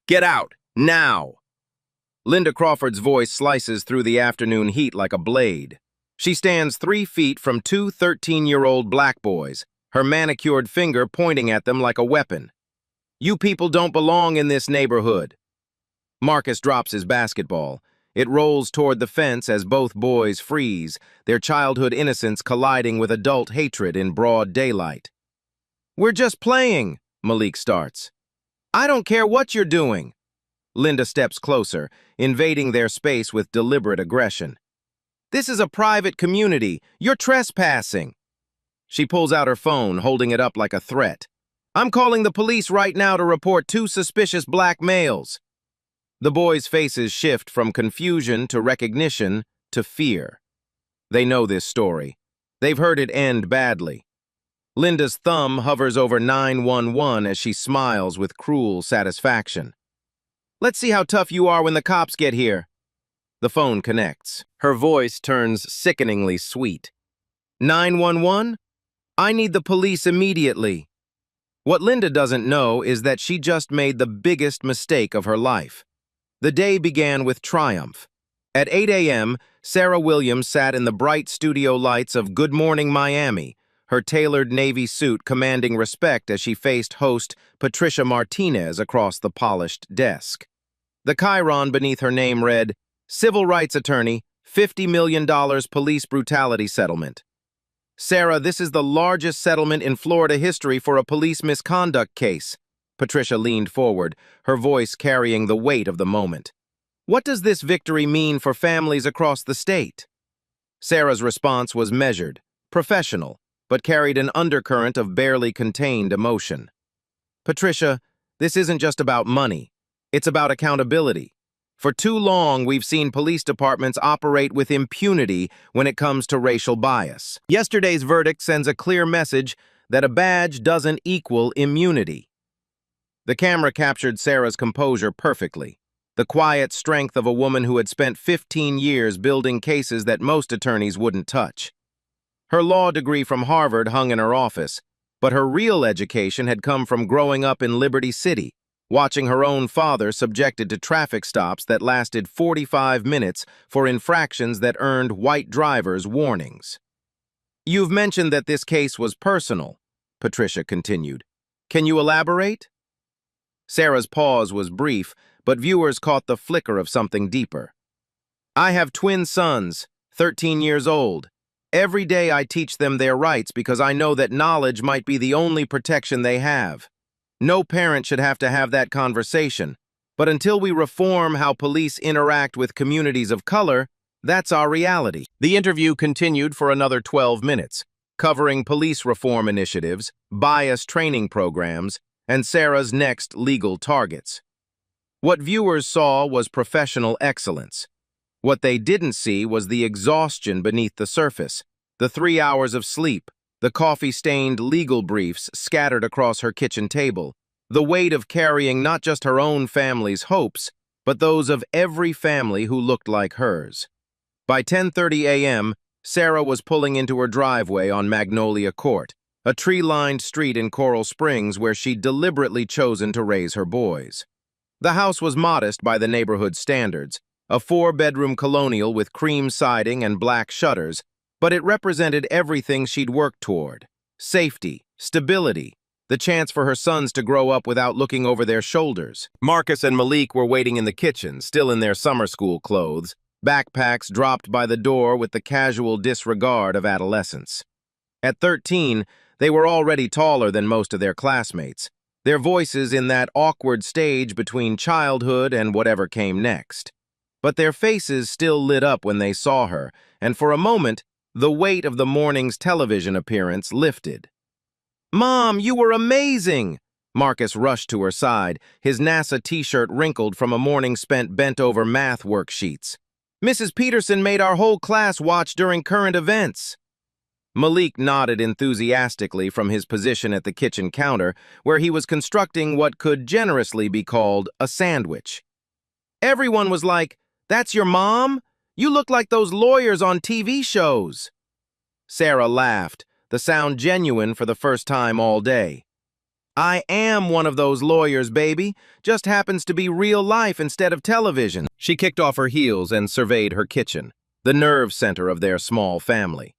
Get out, now! Linda Crawford's voice slices through the afternoon heat like a blade. She stands 3 feet from two 13-year-old black boys, her manicured finger pointing at them like a weapon. You people don't belong in this neighborhood. Marcus drops his basketball. It rolls toward the fence as both boys freeze, their childhood innocence colliding with adult hatred in broad daylight. We're just playing, Malik starts. I don't care what you're doing. Linda steps closer, invading their space with deliberate aggression. This is a private community. You're trespassing. She pulls out her phone, holding it up like a threat. I'm calling the police right now to report 2 suspicious black males. The boys' faces shift from confusion to recognition to fear. They know this story. They've heard it end badly. Linda's thumb hovers over 911 as she smiles with cruel satisfaction. Let's see how tough you are when the cops get here. The phone connects. Her voice turns sickeningly sweet. 911? I need the police immediately. What Linda doesn't know is that she just made the biggest mistake of her life. The day began with triumph. At 8 a.m., Sarah Williams sat in the bright studio lights of Good Morning Miami, her tailored navy suit commanding respect as she faced host Patricia Martinez across the polished desk. The chyron beneath her name read, Civil Rights Attorney, $50 million police brutality settlement. Sarah, this is the largest settlement in Florida history for a police misconduct case. Patricia leaned forward, her voice carrying the weight of the moment. What does this victory mean for families across the state? Sarah's response was measured, professional, but carried an undercurrent of barely contained emotion. Patricia, this isn't just about money. It's about accountability. For too long, we've seen police departments operate with impunity when it comes to racial bias. Yesterday's verdict sends a clear message that a badge doesn't equal immunity. The camera captured Sarah's composure perfectly, the quiet strength of a woman who had spent 15 years building cases that most attorneys wouldn't touch. Her law degree from Harvard hung in her office, but her real education had come from growing up in Liberty City, watching her own father subjected to traffic stops that lasted 45 minutes for infractions that earned white drivers warnings. You've mentioned that this case was personal, Patricia continued. Can you elaborate? Sarah's pause was brief, but viewers caught the flicker of something deeper. I have twin sons, 13 years old. Every day I teach them their rights because I know that knowledge might be the only protection they have. No parent should have to have that conversation, but until we reform how police interact with communities of color, that's our reality. The interview continued for another 12 minutes, covering police reform initiatives, bias training programs, and Sarah's next legal targets. What viewers saw was professional excellence. What they didn't see was the exhaustion beneath the surface, the 3 hours of sleep, the coffee-stained legal briefs scattered across her kitchen table, the weight of carrying not just her own family's hopes, but those of every family who looked like hers. By 10:30 a.m., Sarah was pulling into her driveway on Magnolia Court, a tree-lined street in Coral Springs where she'd deliberately chosen to raise her boys. The house was modest by the neighborhood standards, a 4-bedroom colonial with cream siding and black shutters, but it represented everything she'd worked toward. Safety, stability, the chance for her sons to grow up without looking over their shoulders. Marcus and Malik were waiting in the kitchen, still in their summer school clothes, backpacks dropped by the door with the casual disregard of adolescence. At 13, they were already taller than most of their classmates, their voices in that awkward stage between childhood and whatever came next. But their faces still lit up when they saw her, and for a moment, the weight of the morning's television appearance lifted. Mom, you were amazing! Marcus rushed to her side, his NASA t-shirt wrinkled from a morning spent bent over math worksheets. Mrs. Peterson made our whole class watch during current events. Malik nodded enthusiastically from his position at the kitchen counter, where he was constructing what could generously be called a sandwich. Everyone was like, "That's your mom? You look like those lawyers on TV shows." Sarah laughed, the sound genuine for the first time all day. I am one of those lawyers, baby. Just happens to be real life instead of television. She kicked off her heels and surveyed her kitchen, the nerve center of their small family.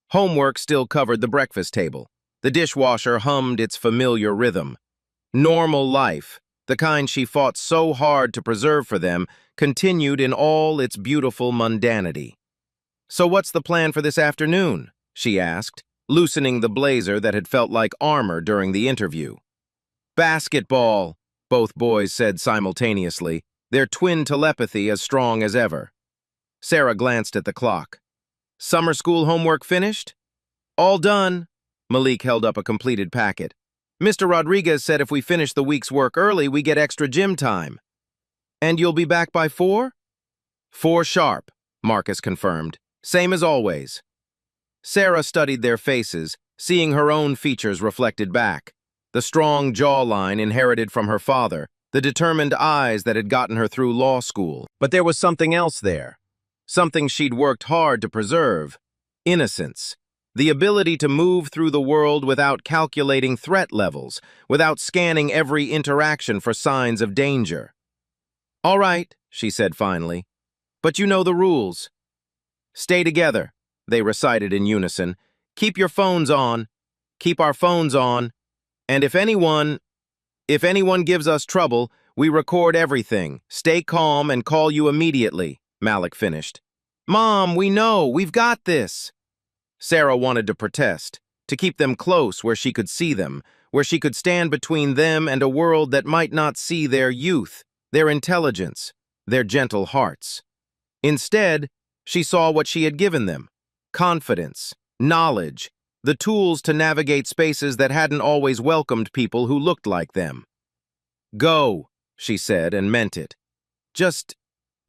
Homework still covered the breakfast table. The dishwasher hummed its familiar rhythm. Normal life, the kind she fought so hard to preserve for them, continued in all its beautiful mundanity. "So what's the plan for this afternoon?" she asked, loosening the blazer that had felt like armor during the interview. "Basketball," both boys said simultaneously, their twin telepathy as strong as ever. Sarah glanced at the clock. "Summer school homework finished?" "All done." Malik held up a completed packet. "Mr. Rodriguez said if we finish the week's work early, we get extra gym time." "And you'll be back by 4?" "4 sharp," Marcus confirmed. "Same as always." Sarah studied their faces, seeing her own features reflected back. The strong jawline inherited from her father, the determined eyes that had gotten her through law school. But there was something else there. Something she'd worked hard to preserve. Innocence. The ability to move through the world without calculating threat levels, without scanning every interaction for signs of danger. "All right," she said finally. "But you know the rules." "Stay together," they recited in unison. "Keep your phones on. Keep our phones on. And if anyone gives us trouble, we record everything. Stay calm and call you immediately," Malik finished. "Mom, we know. We've got this." Sarah wanted to protest, to keep them close where she could see them, where she could stand between them and a world that might not see their youth, their intelligence, their gentle hearts. Instead, she saw what she had given them: confidence, knowledge, the tools to navigate spaces that hadn't always welcomed people who looked like them. "Go," she said, and meant it. "Just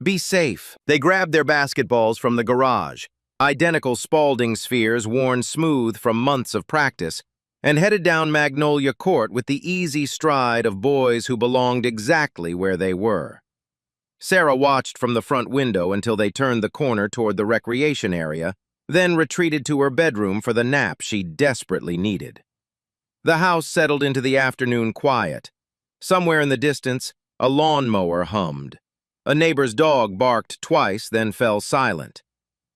be safe." They grabbed their basketballs from the garage, identical Spalding spheres worn smooth from months of practice, and headed down Magnolia Court with the easy stride of boys who belonged exactly where they were. Sarah watched from the front window until they turned the corner toward the recreation area, then retreated to her bedroom for the nap she desperately needed. The house settled into the afternoon quiet. Somewhere in the distance, a lawnmower hummed. A neighbor's dog barked twice, then fell silent.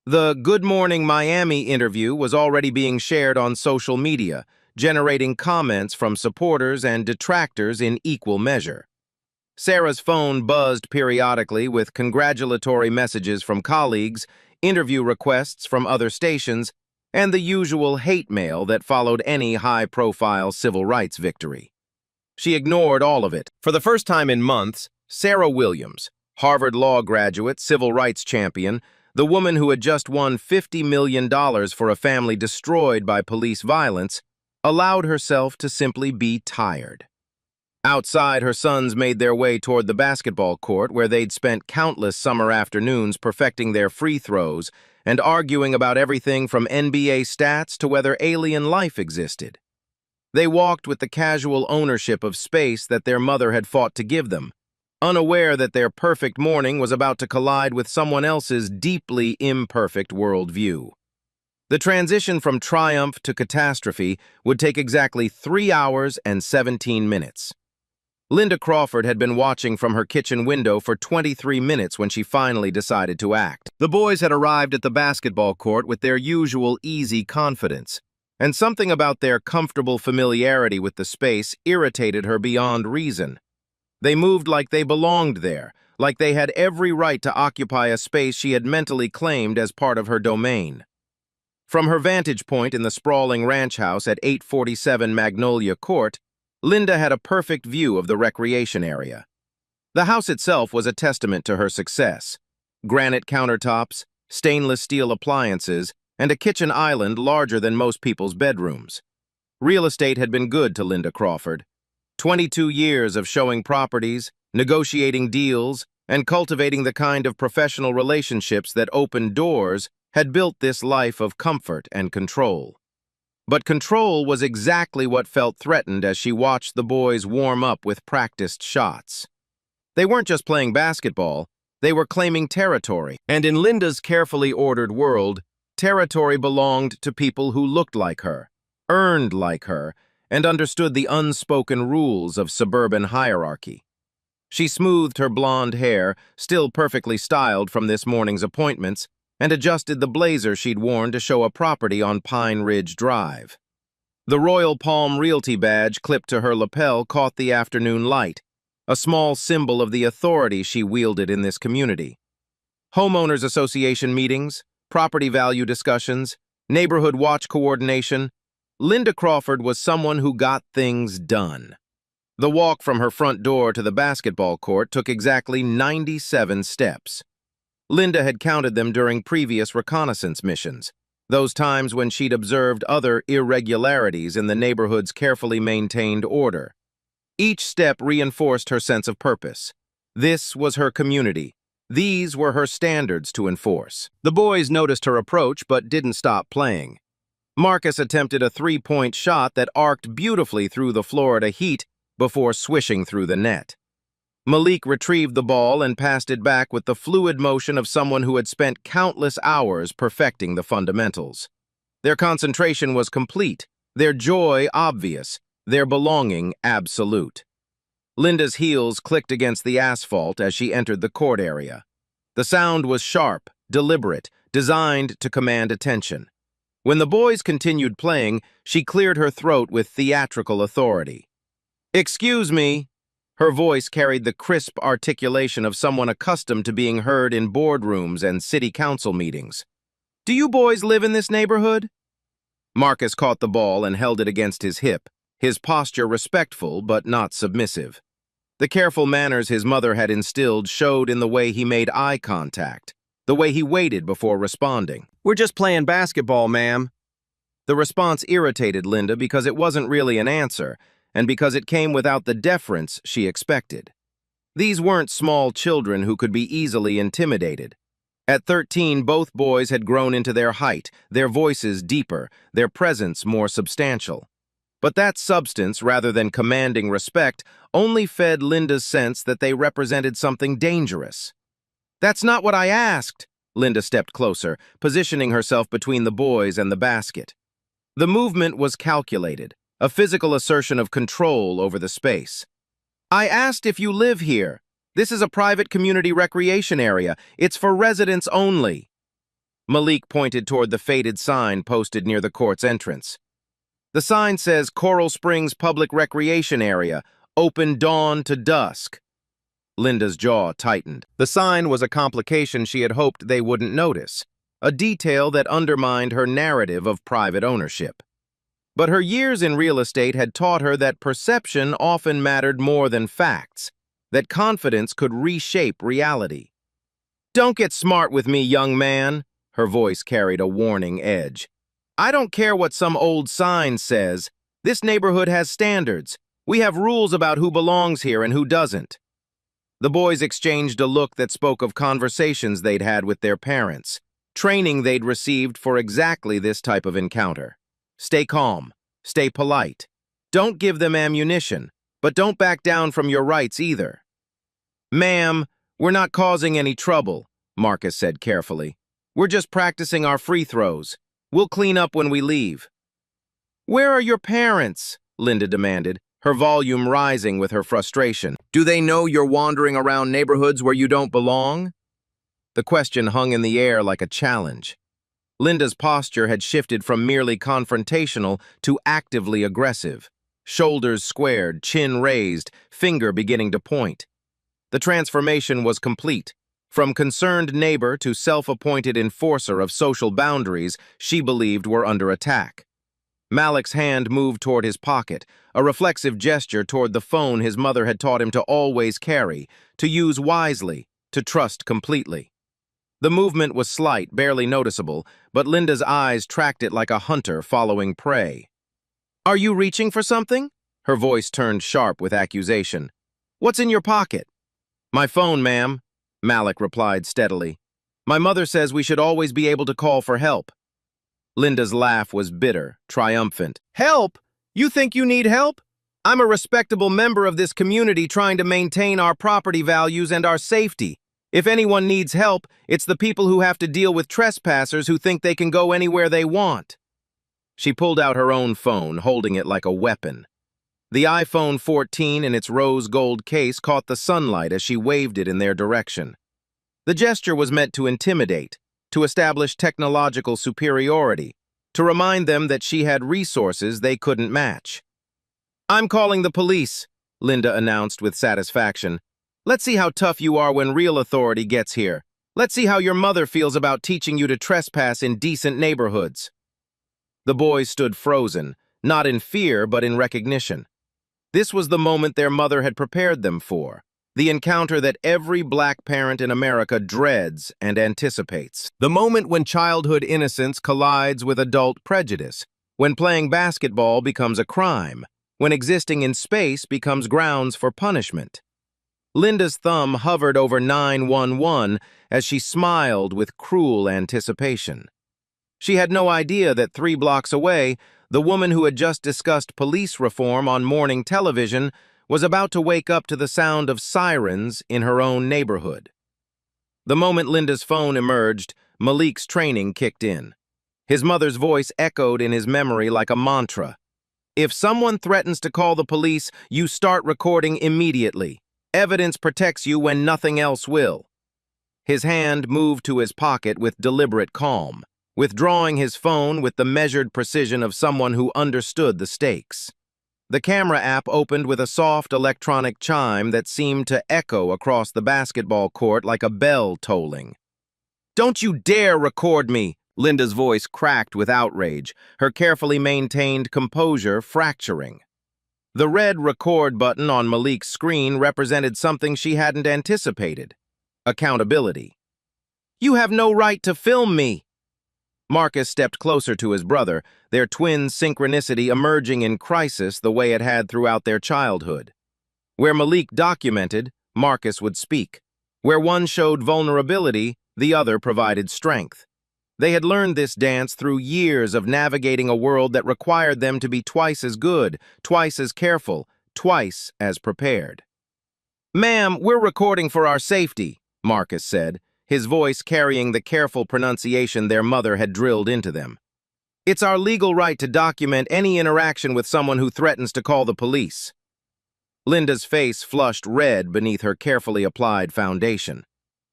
The Good Morning Miami interview was already being shared on social media, generating comments from supporters and detractors in equal measure. Sarah's phone buzzed periodically with congratulatory messages from colleagues, interview requests from other stations, and the usual hate mail that followed any high-profile civil rights victory. She ignored all of it. For the first time in months, Sarah Williams, Harvard Law graduate, civil rights champion, the woman who had just won $50 million for a family destroyed by police violence, allowed herself to simply be tired. Outside, her sons made their way toward the basketball court where they'd spent countless summer afternoons perfecting their free throws and arguing about everything from NBA stats to whether alien life existed. They walked with the casual ownership of space that their mother had fought to give them, unaware that their perfect morning was about to collide with someone else's deeply imperfect worldview. The transition from triumph to catastrophe would take exactly 3 hours and 17 minutes. Linda Crawford had been watching from her kitchen window for 23 minutes when she finally decided to act. The boys had arrived at the basketball court with their usual easy confidence, and something about their comfortable familiarity with the space irritated her beyond reason. They moved like they belonged there, like they had every right to occupy a space she had mentally claimed as part of her domain. From her vantage point in the sprawling ranch house at 847 Magnolia Court, Linda had a perfect view of the recreation area. The house itself was a testament to her success. Granite countertops, stainless steel appliances, and a kitchen island larger than most people's bedrooms. Real estate had been good to Linda Crawford. 22 years of showing properties, negotiating deals, and cultivating the kind of professional relationships that opened doors had built this life of comfort and control. But control was exactly what felt threatened as she watched the boys warm up with practiced shots. They weren't just playing basketball, they were claiming territory. And in Linda's carefully ordered world, territory belonged to people who looked like her, earned like her, and understood the unspoken rules of suburban hierarchy. She smoothed her blonde hair, still perfectly styled from this morning's appointments, and adjusted the blazer she'd worn to show a property on Pine Ridge Drive. The Royal Palm Realty badge clipped to her lapel caught the afternoon light, a small symbol of the authority she wielded in this community. Homeowners association meetings, property value discussions, neighborhood watch coordination. Linda Crawford was someone who got things done. The walk from her front door to the basketball court took exactly 97 steps. Linda had counted them during previous reconnaissance missions, those times when she'd observed other irregularities in the neighborhood's carefully maintained order. Each step reinforced her sense of purpose. This was her community. These were her standards to enforce. The boys noticed her approach but didn't stop playing. Marcus attempted a three-point shot that arced beautifully through the Florida heat before swishing through the net. Malik retrieved the ball and passed it back with the fluid motion of someone who had spent countless hours perfecting the fundamentals. Their concentration was complete, their joy obvious, their belonging absolute. Linda's heels clicked against the asphalt as she entered the court area. The sound was sharp, deliberate, designed to command attention. When the boys continued playing, she cleared her throat with theatrical authority. "Excuse me." Her voice carried the crisp articulation of someone accustomed to being heard in boardrooms and city council meetings. "Do you boys live in this neighborhood?" Marcus caught the ball and held it against his hip, his posture respectful but not submissive. The careful manners his mother had instilled showed in the way he made eye contact, the way he waited before responding. "We're just playing basketball, ma'am." The response irritated Linda because it wasn't really an answer, and because it came without the deference she expected. These weren't small children who could be easily intimidated. At 13, both boys had grown into their height, their voices deeper, their presence more substantial. But that substance, rather than commanding respect, only fed Linda's sense that they represented something dangerous. "That's not what I asked." Linda stepped closer, positioning herself between the boys and the basket. The movement was calculated, a physical assertion of control over the space. "I asked if you live here. This is a private community recreation area. It's for residents only." Malik pointed toward the faded sign posted near the court's entrance. The sign says Coral Springs Public Recreation Area, open dawn to dusk. Linda's jaw tightened. The sign was a complication she had hoped they wouldn't notice, a detail that undermined her narrative of private ownership. But her years in real estate had taught her that perception often mattered more than facts, that confidence could reshape reality. "Don't get smart with me, young man." Her voice carried a warning edge. "I don't care what some old sign says. This neighborhood has standards. We have rules about who belongs here and who doesn't." The boys exchanged a look that spoke of conversations they'd had with their parents, training they'd received for exactly this type of encounter. Stay calm, stay polite. Don't give them ammunition, but don't back down from your rights either. "Ma'am, we're not causing any trouble," Marcus said carefully. "We're just practicing our free throws. We'll clean up when we leave." "Where are your parents?" Linda demanded, her volume rising with her frustration. "Do they know you're wandering around neighborhoods where you don't belong?" The question hung in the air like a challenge. Linda's posture had shifted from merely confrontational to actively aggressive, shoulders squared, chin raised, finger beginning to point. The transformation was complete. From concerned neighbor to self-appointed enforcer of social boundaries she believed were under attack. Malik's hand moved toward his pocket, a reflexive gesture toward the phone his mother had taught him to always carry, to use wisely, to trust completely. The movement was slight, barely noticeable, but Linda's eyes tracked it like a hunter following prey. "Are you reaching for something?" Her voice turned sharp with accusation. "What's in your pocket?" "My phone, ma'am," Malik replied steadily. "My mother says we should always be able to call for help." Linda's laugh was bitter, triumphant. "Help? You think you need help? I'm a respectable member of this community trying to maintain our property values and our safety. If anyone needs help, it's the people who have to deal with trespassers who think they can go anywhere they want." She pulled out her own phone, holding it like a weapon. The iPhone 14 in its rose gold case caught the sunlight as she waved it in their direction. The gesture was meant to intimidate, to establish technological superiority, to remind them that she had resources they couldn't match. "I'm calling the police," Linda announced with satisfaction. "Let's see how tough you are when real authority gets here. Let's see how your mother feels about teaching you to trespass in decent neighborhoods." The boys stood frozen, not in fear but in recognition. This was the moment their mother had prepared them for, the encounter that every black parent in America dreads and anticipates. The moment when childhood innocence collides with adult prejudice, when playing basketball becomes a crime, when existing in space becomes grounds for punishment. Linda's thumb hovered over 911 as she smiled with cruel anticipation. She had no idea that 3 blocks away, the woman who had just discussed police reform on morning television was about to wake up to the sound of sirens in her own neighborhood. The moment Linda's phone emerged, Malik's training kicked in. His mother's voice echoed in his memory like a mantra. "If someone threatens to call the police, you start recording immediately. Evidence protects you when nothing else will." His hand moved to his pocket with deliberate calm, withdrawing his phone with the measured precision of someone who understood the stakes. The camera app opened with a soft electronic chime that seemed to echo across the basketball court like a bell tolling. "Don't you dare record me!" Linda's voice cracked with outrage, her carefully maintained composure fracturing. The red record button on Malik's screen represented something she hadn't anticipated: accountability. "You have no right to film me!" Marcus stepped closer to his brother, their twin synchronicity emerging in crisis the way it had throughout their childhood. Where Malik documented, Marcus would speak. Where one showed vulnerability, the other provided strength. They had learned this dance through years of navigating a world that required them to be twice as good, twice as careful, twice as prepared. "Ma'am, we're recording for our safety," Marcus said, his voice carrying the careful pronunciation their mother had drilled into them. "It's our legal right to document any interaction with someone who threatens to call the police." Linda's face flushed red beneath her carefully applied foundation.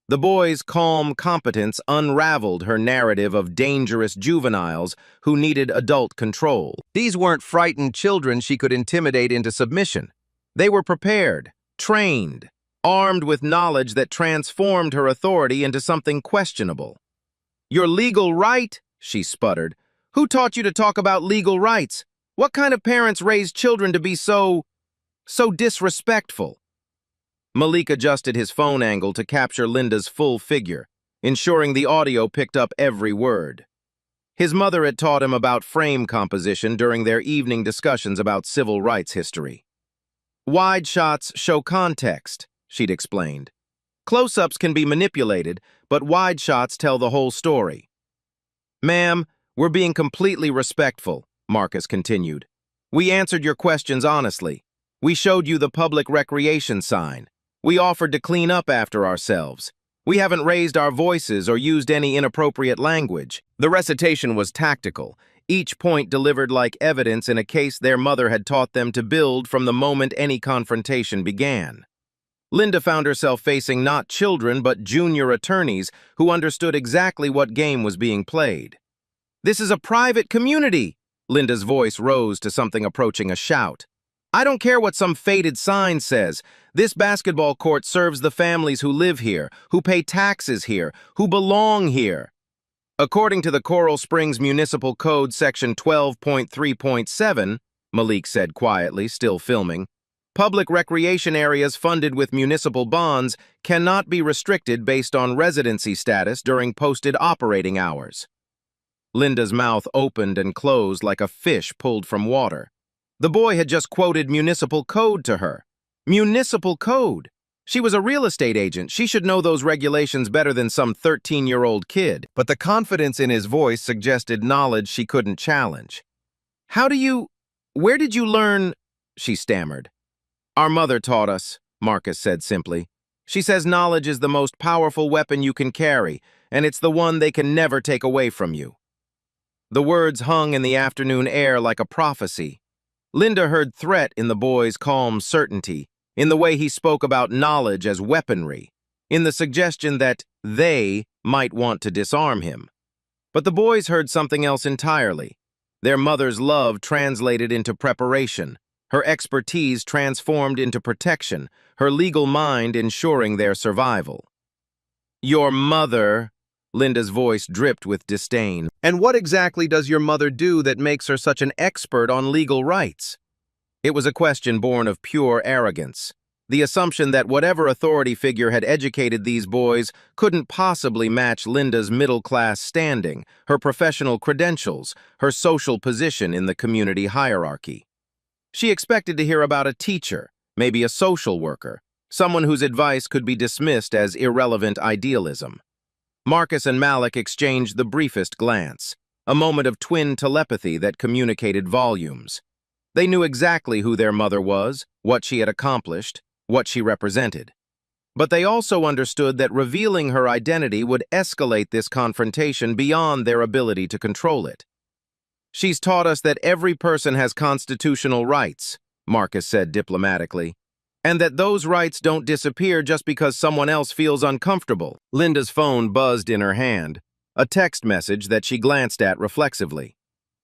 The boy's calm competence unraveled her narrative of dangerous juveniles who needed adult control. These weren't frightened children she could intimidate into submission. They were prepared, trained, armed with knowledge that transformed her authority into something questionable. "Your legal right?" she sputtered. "Who taught you to talk about legal rights? What kind of parents raise children to be so disrespectful?" Malik adjusted his phone angle to capture Linda's full figure, ensuring the audio picked up every word. His mother had taught him about frame composition during their evening discussions about civil rights history. "Wide shots show context," she'd explained. "Close-ups can be manipulated, but wide shots tell the whole story." "Ma'am, we're being completely respectful," Marcus continued. "We answered your questions honestly. We showed you the public recreation sign. We offered to clean up after ourselves. We haven't raised our voices or used any inappropriate language." The recitation was tactical, each point delivered like evidence in a case their mother had taught them to build from the moment any confrontation began. Linda found herself facing not children but junior attorneys who understood exactly what game was being played. "This is a private community," Linda's voice rose to something approaching a shout. "I don't care what some faded sign says. This basketball court serves the families who live here, who pay taxes here, who belong here." According to the Coral Springs Municipal Code Section 12.3.7, Malik said quietly, still filming, "public recreation areas funded with municipal bonds cannot be restricted based on residency status during posted operating hours." Linda's mouth opened and closed like a fish pulled from water. The boy had just quoted municipal code to her. Municipal code! She was a real estate agent. She should know those regulations better than some 13-year-old kid. But the confidence in his voice suggested knowledge she couldn't challenge. Where did you learn?" she stammered. "Our mother taught us," Marcus said simply. "She says knowledge is the most powerful weapon you can carry, and it's the one they can never take away from you." The words hung in the afternoon air like a prophecy. Linda heard threat in the boy's calm certainty, in the way he spoke about knowledge as weaponry, in the suggestion that they might want to disarm him. But the boys heard something else entirely. Their mother's love translated into preparation, her expertise transformed into protection, her legal mind ensuring their survival. "Your mother," Linda's voice dripped with disdain. "And what exactly does your mother do that makes her such an expert on legal rights?" It was a question born of pure arrogance, the assumption that whatever authority figure had educated these boys couldn't possibly match Linda's middle-class standing, her professional credentials, her social position in the community hierarchy. She expected to hear about a teacher, maybe a social worker, someone whose advice could be dismissed as irrelevant idealism. Marcus and Malik exchanged the briefest glance, a moment of twin telepathy that communicated volumes. They knew exactly who their mother was, what she had accomplished, what she represented. But they also understood that revealing her identity would escalate this confrontation beyond their ability to control it. "She's taught us that every person has constitutional rights," Marcus said diplomatically, "and that those rights don't disappear just because someone else feels uncomfortable." Linda's phone buzzed in her hand, a text message that she glanced at reflexively.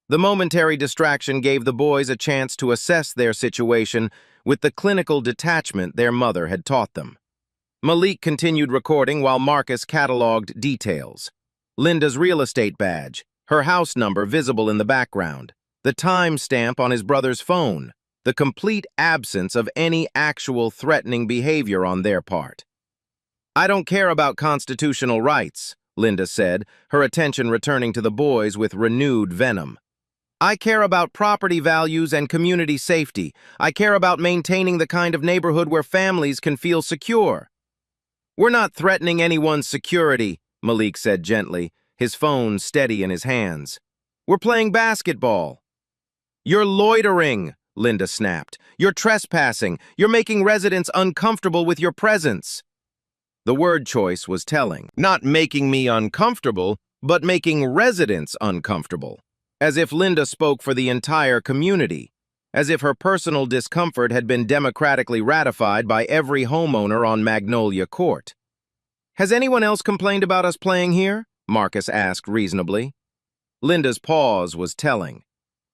The momentary distraction gave the boys a chance to assess their situation with the clinical detachment their mother had taught them. Malik continued recording while Marcus cataloged details. Linda's real estate badge, her house number visible in the background, the timestamp on his brother's phone, the complete absence of any actual threatening behavior on their part. "I don't care about constitutional rights," Linda said, her attention returning to the boys with renewed venom. "I care about property values and community safety. I care about maintaining the kind of neighborhood where families can feel secure." "We're not threatening anyone's security," Malik said gently, his phone steady in his hands. "We're playing basketball." "You're loitering," Linda snapped. "You're trespassing. You're making residents uncomfortable with your presence." The word choice was telling. Not making me uncomfortable, but making residents uncomfortable. As if Linda spoke for the entire community. As if her personal discomfort had been democratically ratified by every homeowner on Magnolia Court. "Has anyone else complained about us playing here?" Marcus asked reasonably. Linda's pause was telling.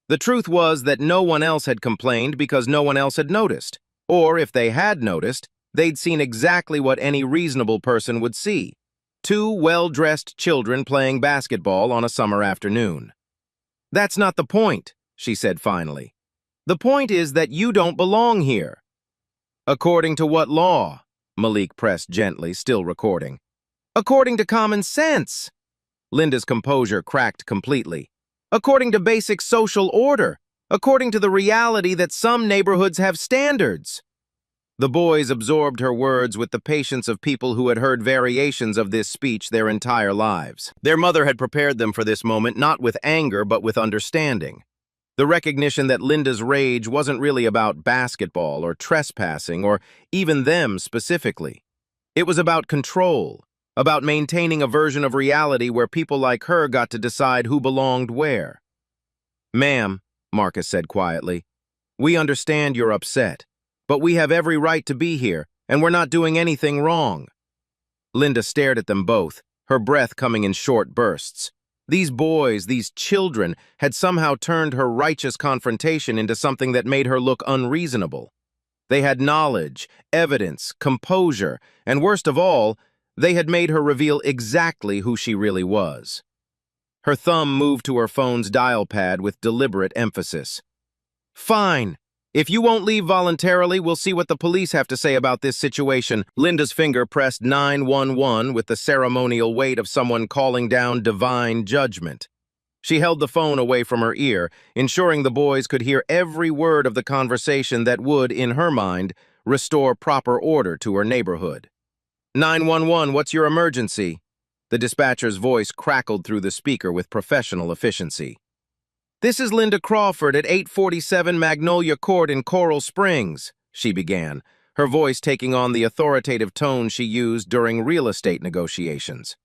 The truth was that no one else had complained because no one else had noticed. Or if they had noticed, they'd seen exactly what any reasonable person would see. Two well-dressed children playing basketball on a summer afternoon. "That's not the point," she said finally. "The point is that you don't belong here." "According to what law?" Malik pressed gently, still recording. "According to common sense." Linda's composure cracked completely. "According to basic social order. According to the reality that some neighborhoods have standards." The boys absorbed her words with the patience of people who had heard variations of this speech their entire lives. Their mother had prepared them for this moment not with anger but with understanding. The recognition that Linda's rage wasn't really about basketball or trespassing or even them specifically. It was about control, about maintaining a version of reality where people like her got to decide who belonged where. "Ma'am," Marcus said quietly, "we understand you're upset, but we have every right to be here, and we're not doing anything wrong." Linda stared at them both, her breath coming in short bursts. These boys, these children, had somehow turned her righteous confrontation into something that made her look unreasonable. They had knowledge, evidence, composure, and worst of all, they had made her reveal exactly who she really was. Her thumb moved to her phone's dial pad with deliberate emphasis. "Fine. If you won't leave voluntarily, we'll see what the police have to say about this situation." Linda's finger pressed 911 with the ceremonial weight of someone calling down divine judgment. She held the phone away from her ear, ensuring the boys could hear every word of the conversation that would, in her mind, restore proper order to her neighborhood. 911, what's your emergency?" The dispatcher's voice crackled through the speaker with professional efficiency. "This is Linda Crawford at 847 Magnolia Court in Coral Springs," she began, her voice taking on the authoritative tone she used during real estate negotiations.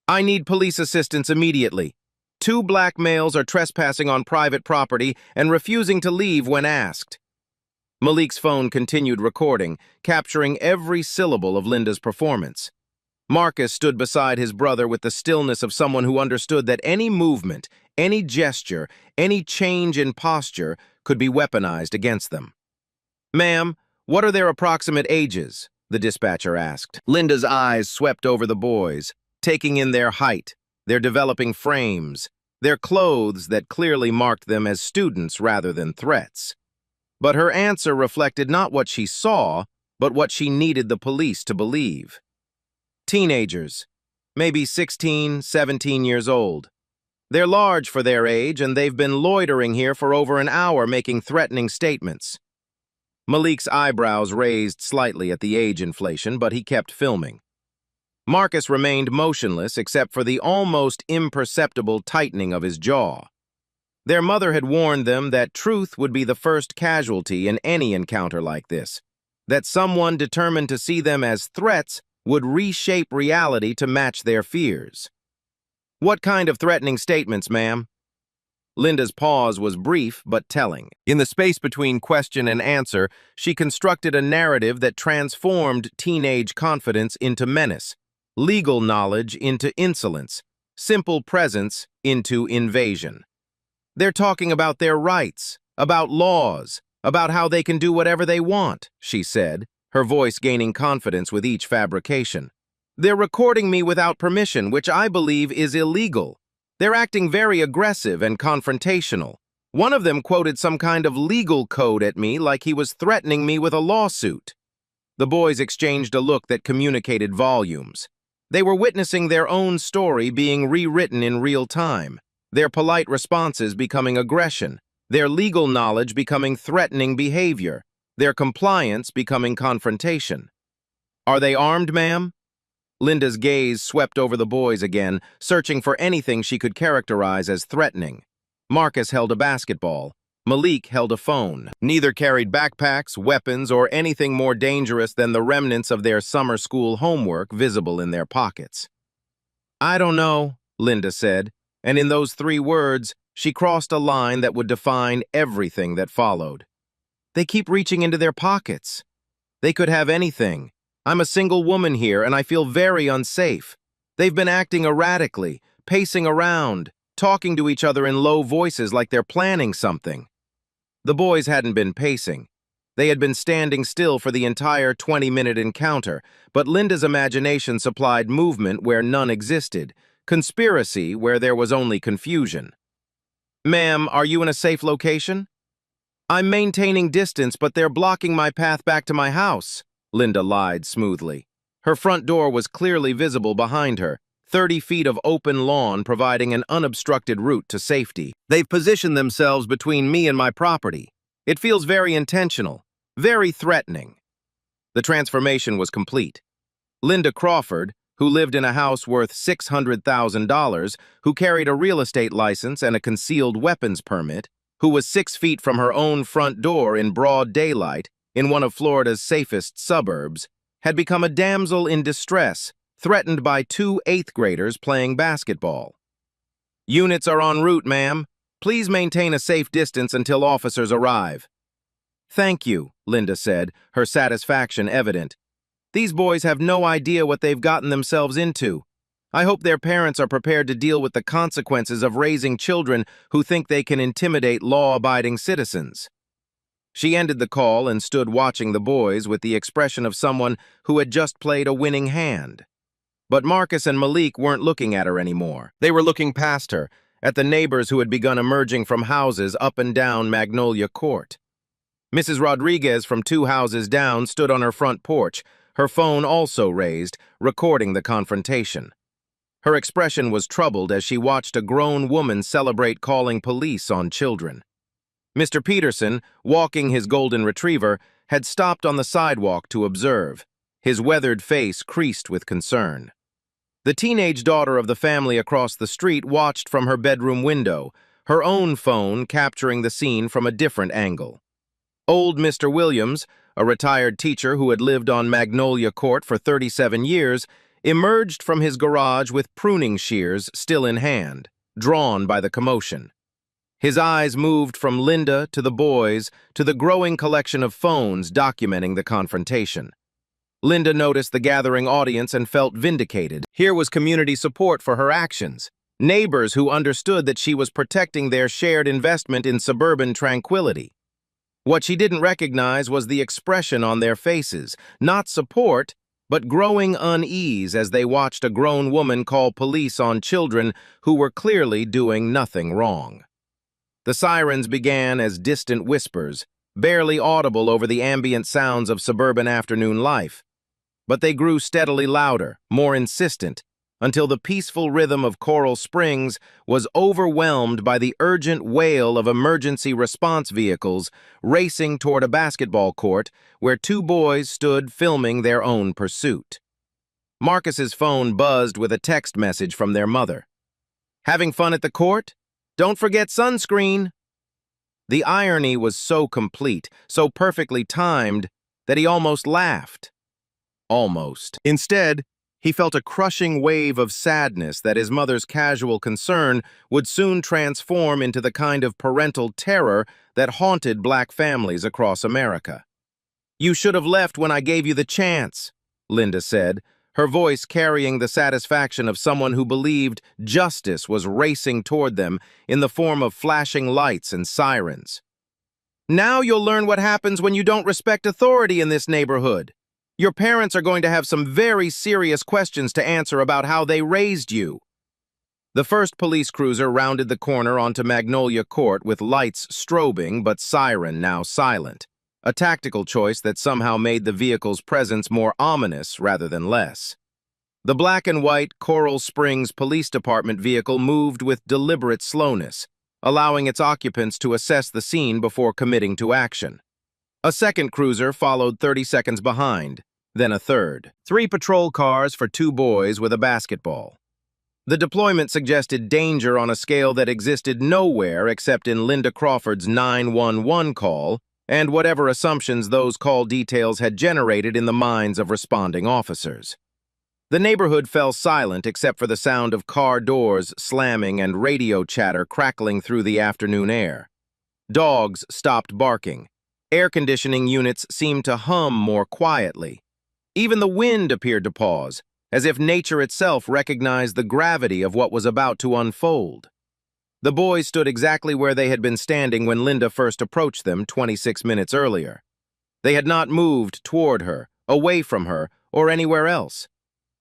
"I need police assistance immediately. Two black males are trespassing on private property and refusing to leave when asked. Malik's phone continued recording, capturing every syllable of Linda's performance. Marcus stood beside his brother with the stillness of someone who understood that any movement, any gesture, any change in posture could be weaponized against them. "Ma'am, what are their approximate ages?" the dispatcher asked. Linda's eyes swept over the boys, taking in their height, their developing frames, their clothes that clearly marked them as students rather than threats. But her answer reflected not what she saw, but what she needed the police to believe. Teenagers, maybe 16, 17 years old. They're large for their age, and they've been loitering here for over an hour making threatening statements. Malik's eyebrows raised slightly at the age inflation, but he kept filming. Marcus remained motionless except for the almost imperceptible tightening of his jaw. Their mother had warned them that truth would be the first casualty in any encounter like this, that someone determined to see them as threats would reshape reality to match their fears. "What kind of threatening statements, ma'am?" Linda's pause was brief but telling. In the space between question and answer, she constructed a narrative that transformed teenage confidence into menace, legal knowledge into insolence, simple presence into invasion. "They're talking about their rights, about laws, about how they can do whatever they want," she said, her voice gaining confidence with each fabrication. "They're recording me without permission, which I believe is illegal. They're acting very aggressive and confrontational. One of them quoted some kind of legal code at me like he was threatening me with a lawsuit." The boys exchanged a look that communicated volumes. They were witnessing their own story being rewritten in real time, their polite responses becoming aggression, their legal knowledge becoming threatening behavior, their compliance becoming confrontation. "Are they armed, ma'am?" Linda's gaze swept over the boys again, searching for anything she could characterize as threatening. Marcus held a basketball. Malik held a phone. Neither carried backpacks, weapons, or anything more dangerous than the remnants of their summer school homework visible in their pockets. "I don't know," Linda said, and in those 3 words, she crossed a line that would define everything that followed. "They keep reaching into their pockets. They could have anything. I'm a single woman here, and I feel very unsafe. They've been acting erratically, pacing around, talking to each other in low voices like they're planning something." The boys hadn't been pacing. They had been standing still for the entire 20-minute encounter, but Linda's imagination supplied movement where none existed, conspiracy where there was only confusion. "Ma'am, are you in a safe location?" "I'm maintaining distance, but they're blocking my path back to my house," Linda lied smoothly. Her front door was clearly visible behind her, 30 feet of open lawn providing an unobstructed route to safety. "They've positioned themselves between me and my property. It feels very intentional, very threatening." The transformation was complete. Linda Crawford, who lived in a house worth $600,000, who carried a real estate license and a concealed weapons permit, who was 6 feet from her own front door in broad daylight in one of Florida's safest suburbs, had become a damsel in distress, threatened by 2 8th graders playing basketball. "Units are en route, ma'am. Please maintain a safe distance until officers arrive." "Thank you," Linda said, her satisfaction evident. "These boys have no idea what they've gotten themselves into. I hope their parents are prepared to deal with the consequences of raising children who think they can intimidate law-abiding citizens." She ended the call and stood watching the boys with the expression of someone who had just played a winning hand. But Marcus and Malik weren't looking at her anymore. They were looking past her, at the neighbors who had begun emerging from houses up and down Magnolia Court. Mrs. Rodriguez from 2 houses down stood on her front porch, her phone also raised, recording the confrontation. Her expression was troubled as she watched a grown woman celebrate calling police on children. Mr. Peterson, walking his golden retriever, had stopped on the sidewalk to observe, his weathered face creased with concern. The teenage daughter of the family across the street watched from her bedroom window, her own phone capturing the scene from a different angle. Old Mr. Williams, a retired teacher who had lived on Magnolia Court for 37 years, emerged from his garage with pruning shears still in hand. drawn by the commotion. His eyes moved from Linda to the boys to the growing collection of phones documenting the confrontation. Linda noticed the gathering audience and felt vindicated. Here was community support for her actions. Neighbors who understood that she was protecting their shared investment in suburban tranquility. What she didn't recognize was the expression on their faces, not support, but growing unease as they watched a grown woman call police on children who were clearly doing nothing wrong. The sirens began as distant whispers, barely audible over the ambient sounds of suburban afternoon life. But they grew steadily louder, more insistent, until the peaceful rhythm of Coral Springs was overwhelmed by the urgent wail of emergency response vehicles racing toward a basketball court where two boys stood filming their own pursuit. Marcus's phone buzzed with a text message from their mother. "Having fun at the court? Don't forget sunscreen." The irony was so complete, so perfectly timed, that he almost laughed. Almost. Instead, he felt a crushing wave of sadness that his mother's casual concern would soon transform into the kind of parental terror that haunted black families across America. "You should have left when I gave you the chance," Linda said, her voice carrying the satisfaction of someone who believed justice was racing toward them in the form of flashing lights and sirens. "Now you'll learn what happens when you don't respect authority in this neighborhood. Your parents are going to have some very serious questions to answer about how they raised you." The first police cruiser rounded the corner onto Magnolia Court with lights strobing but siren now silent, a tactical choice that somehow made the vehicle's presence more ominous rather than less. The black and white Coral Springs Police Department vehicle moved with deliberate slowness, allowing its occupants to assess the scene before committing to action. A second cruiser followed 30 seconds behind, then a third. 3 patrol cars for 2 boys with a basketball. The deployment suggested danger on a scale that existed nowhere except in Linda Crawford's 911 call and whatever assumptions those call details had generated in the minds of responding officers. The neighborhood fell silent except for the sound of car doors slamming and radio chatter crackling through the afternoon air. Dogs stopped barking. Air conditioning units seemed to hum more quietly. Even the wind appeared to pause, as if nature itself recognized the gravity of what was about to unfold. The boys stood exactly where they had been standing when Linda first approached them 26 minutes earlier. They had not moved toward her, away from her, or anywhere else.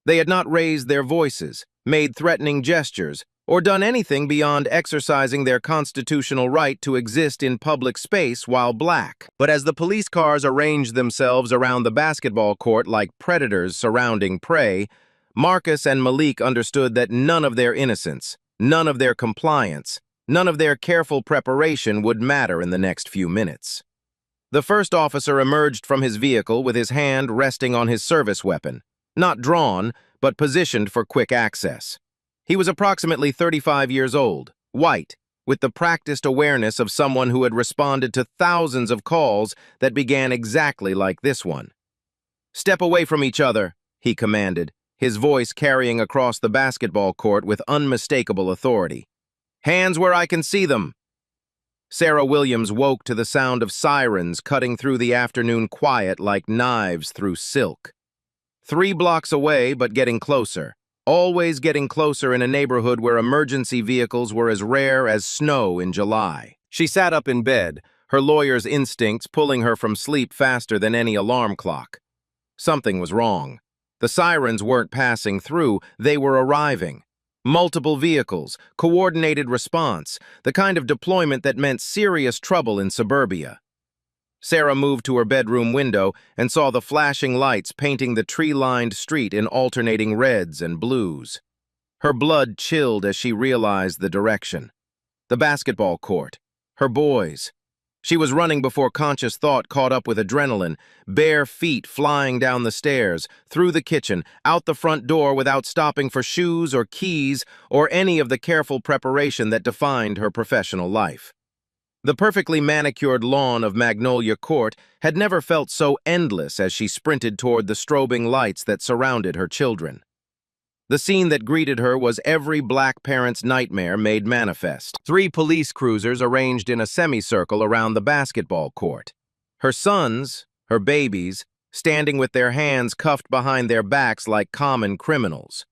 They had not raised their voices, made threatening gestures, or done anything beyond exercising their constitutional right to exist in public space while black. But as the police cars arranged themselves around the basketball court like predators surrounding prey, Marcus and Malik understood that none of their innocence, none of their compliance, none of their careful preparation would matter in the next few minutes. The first officer emerged from his vehicle with his hand resting on his service weapon, not drawn, but positioned for quick access. He was approximately 35 years old, white, with the practiced awareness of someone who had responded to thousands of calls that began exactly like this one. "Step away from each other," he commanded, his voice carrying across the basketball court with unmistakable authority. "Hands where I can see them." Sarah Williams woke to the sound of sirens cutting through the afternoon quiet like knives through silk. 3 blocks away, but getting closer. Always getting closer in a neighborhood where emergency vehicles were as rare as snow in July. She sat up in bed, her lawyer's instincts pulling her from sleep faster than any alarm clock. Something was wrong. The sirens weren't passing through, they were arriving. Multiple vehicles, coordinated response, the kind of deployment that meant serious trouble in suburbia. Sarah moved to her bedroom window and saw the flashing lights painting the tree-lined street in alternating reds and blues. Her blood chilled as she realized the direction. The basketball court. Her boys. She was running before conscious thought caught up with adrenaline, bare feet flying down the stairs, through the kitchen, out the front door without stopping for shoes or keys or any of the careful preparation that defined her professional life. The perfectly manicured lawn of Magnolia Court had never felt so endless as she sprinted toward the strobing lights that surrounded her children. The scene that greeted her was every black parent's nightmare made manifest. 3 police cruisers arranged in a semicircle around the basketball court. Her sons, her babies, standing with their hands cuffed behind their backs like common criminals.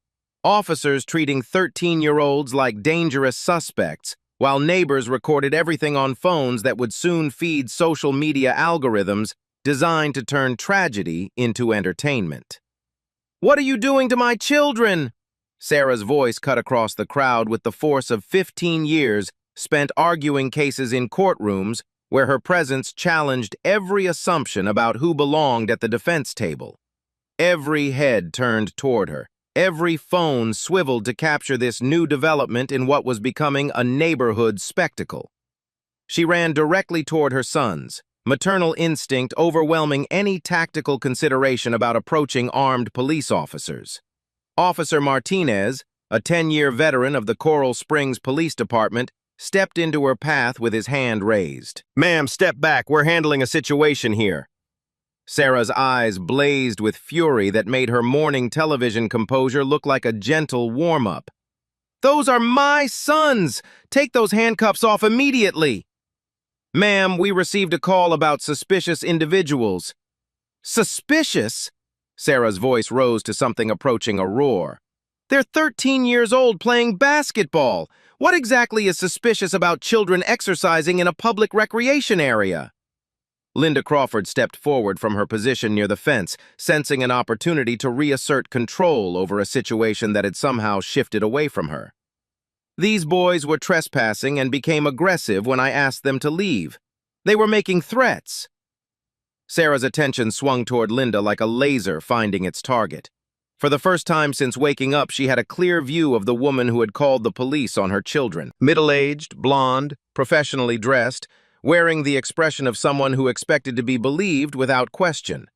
Officers treating 13-year-olds like dangerous suspects, while neighbors recorded everything on phones that would soon feed social media algorithms designed to turn tragedy into entertainment. "What are you doing to my children?" Sarah's voice cut across the crowd with the force of 15 years spent arguing cases in courtrooms where her presence challenged every assumption about who belonged at the defense table. Every head turned toward her. Every phone swiveled to capture this new development in what was becoming a neighborhood spectacle. She ran directly toward her sons, maternal instinct overwhelming any tactical consideration about approaching armed police officers. Officer Martinez, a 10-year veteran of the Coral Springs Police Department, stepped into her path with his hand raised. "Ma'am, step back. We're handling a situation here." Sarah's eyes blazed with fury that made her morning television composure look like a gentle warm-up. "Those are my sons! Take those handcuffs off immediately!" "Ma'am, we received a call about suspicious individuals." "Suspicious?" Sarah's voice rose to something approaching a roar. "They're 13 years old playing basketball. What exactly is suspicious about children exercising in a public recreation area?" Linda Crawford stepped forward from her position near the fence, sensing an opportunity to reassert control over a situation that had somehow shifted away from her. "These boys were trespassing and became aggressive when I asked them to leave. They were making threats." Sarah's attention swung toward Linda like a laser finding its target. For the first time since waking up, she had a clear view of the woman who had called the police on her children. Middle-aged, blonde, professionally dressed, wearing the expression of someone who expected to be believed without question.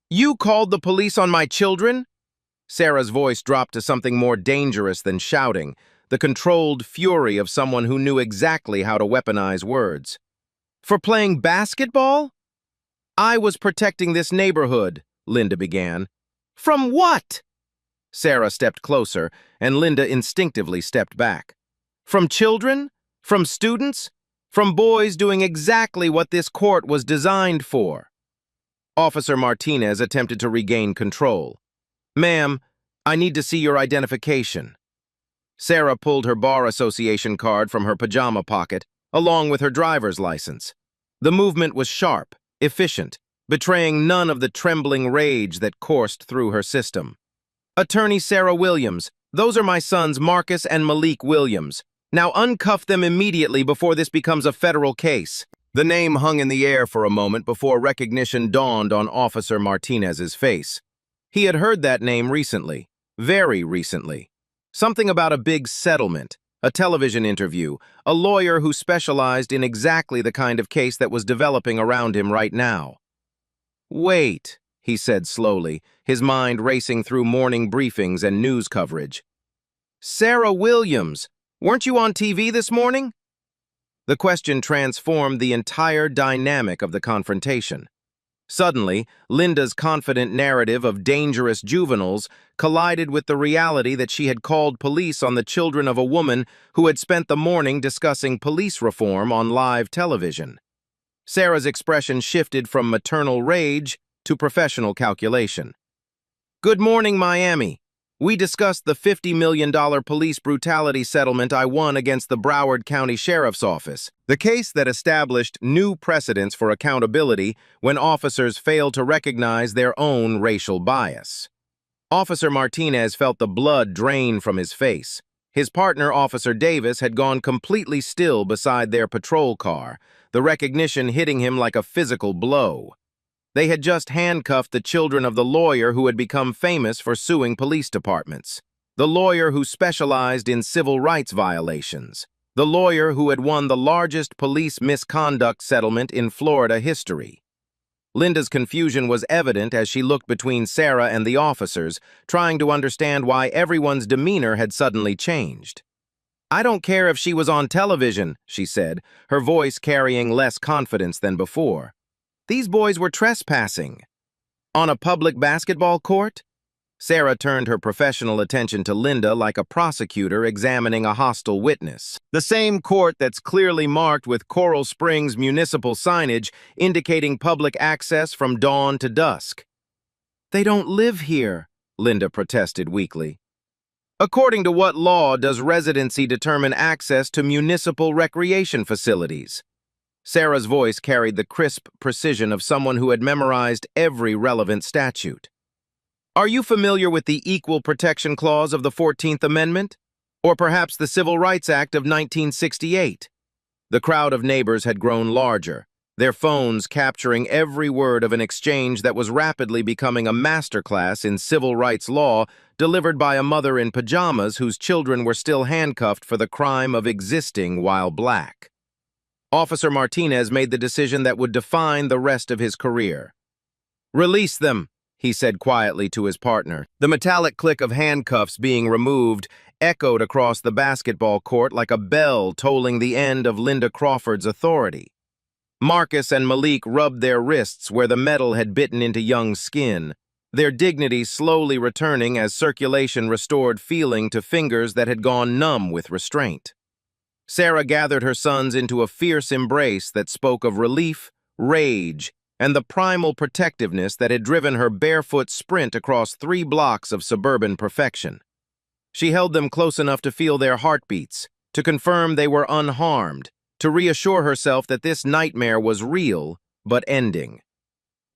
"You called the police on my children?" Sarah's voice dropped to something more dangerous than shouting, the controlled fury of someone who knew exactly how to weaponize words. "For playing basketball?" "I was protecting this neighborhood," Linda began. "From what?" Sarah stepped closer, and Linda instinctively stepped back. "From children? From students? From boys doing exactly what this court was designed for." Officer Martinez attempted to regain control. "Ma'am, I need to see your identification." Sarah pulled her bar association card from her pajama pocket, along with her driver's license. The movement was sharp, efficient, betraying none of the trembling rage that coursed through her system. "Attorney Sarah Williams, those are my sons Marcus and Malik Williams. Now uncuff them immediately before this becomes a federal case." The name hung in the air for a moment before recognition dawned on Officer Martinez's face. He had heard that name recently, very recently. Something about a big settlement, a television interview, a lawyer who specialized in exactly the kind of case that was developing around him right now. "Wait," he said slowly, his mind racing through morning briefings and news coverage. "Sarah Williams, weren't you on TV this morning?" The question transformed the entire dynamic of the confrontation. Suddenly, Linda's confident narrative of dangerous juveniles collided with the reality that she had called police on the children of a woman who had spent the morning discussing police reform on live television. Sarah's expression shifted from maternal rage to professional calculation. "Good morning, Miami. We discussed the $50 million police brutality settlement I won against the Broward County Sheriff's Office, the case that established new precedents for accountability when officers fail to recognize their own racial bias." Officer Martinez felt the blood drain from his face. His partner, Officer Davis, had gone completely still beside their patrol car, the recognition hitting him like a physical blow. They had just handcuffed the children of the lawyer who had become famous for suing police departments, the lawyer who specialized in civil rights violations, the lawyer who had won the largest police misconduct settlement in Florida history. Linda's confusion was evident as she looked between Sarah and the officers, trying to understand why everyone's demeanor had suddenly changed. "I don't care if she was on television," she said, her voice carrying less confidence than before. "These boys were trespassing." "On a public basketball court?" Sarah turned her professional attention to Linda like a prosecutor examining a hostile witness. The same court that's clearly marked with Coral Springs municipal signage indicating public access from dawn to dusk. "They don't live here," Linda protested weakly. "According to what law does residency determine access to municipal recreation facilities?" Sarah's voice carried the crisp precision of someone who had memorized every relevant statute. "Are you familiar with the Equal Protection Clause of the 14th Amendment? Or perhaps the Civil Rights Act of 1968? The crowd of neighbors had grown larger, their phones capturing every word of an exchange that was rapidly becoming a masterclass in civil rights law delivered by a mother in pajamas whose children were still handcuffed for the crime of existing while black. Officer Martinez made the decision that would define the rest of his career. "Release them," he said quietly to his partner. The metallic click of handcuffs being removed echoed across the basketball court like a bell tolling the end of Linda Crawford's authority. Marcus and Malik rubbed their wrists where the metal had bitten into Young's skin, their dignity slowly returning as circulation restored feeling to fingers that had gone numb with restraint. Sarah gathered her sons into a fierce embrace that spoke of relief, rage, and the primal protectiveness that had driven her barefoot sprint across 3 blocks of suburban perfection. She held them close enough to feel their heartbeats, to confirm they were unharmed, to reassure herself that this nightmare was real, but ending.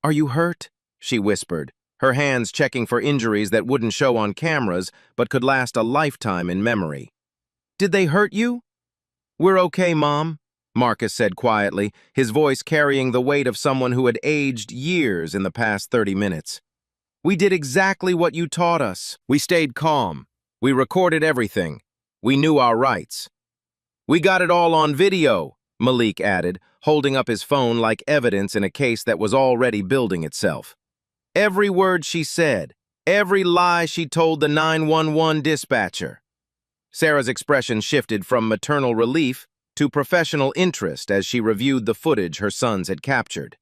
"Are you hurt?" she whispered, her hands checking for injuries that wouldn't show on cameras but could last a lifetime in memory. "Did they hurt you?" "We're okay, Mom," Marcus said quietly, his voice carrying the weight of someone who had aged years in the past 30 minutes. "We did exactly what you taught us. We stayed calm. We recorded everything. We knew our rights." "We got it all on video," Malik added, holding up his phone like evidence in a case that was already building itself. "Every word she said, every lie she told the 911 dispatcher." Sarah's expression shifted from maternal relief to professional interest as she reviewed the footage her sons had captured.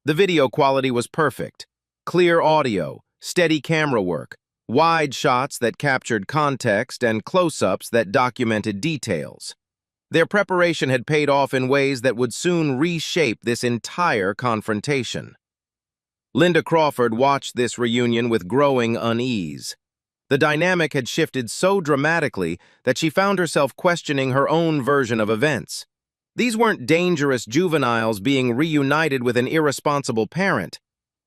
The video quality was perfect. Clear audio, steady camera work, wide shots that captured context, and close-ups that documented details. Their preparation had paid off in ways that would soon reshape this entire confrontation. Linda Crawford watched this reunion with growing unease. The dynamic had shifted so dramatically that she found herself questioning her own version of events. These weren't dangerous juveniles being reunited with an irresponsible parent.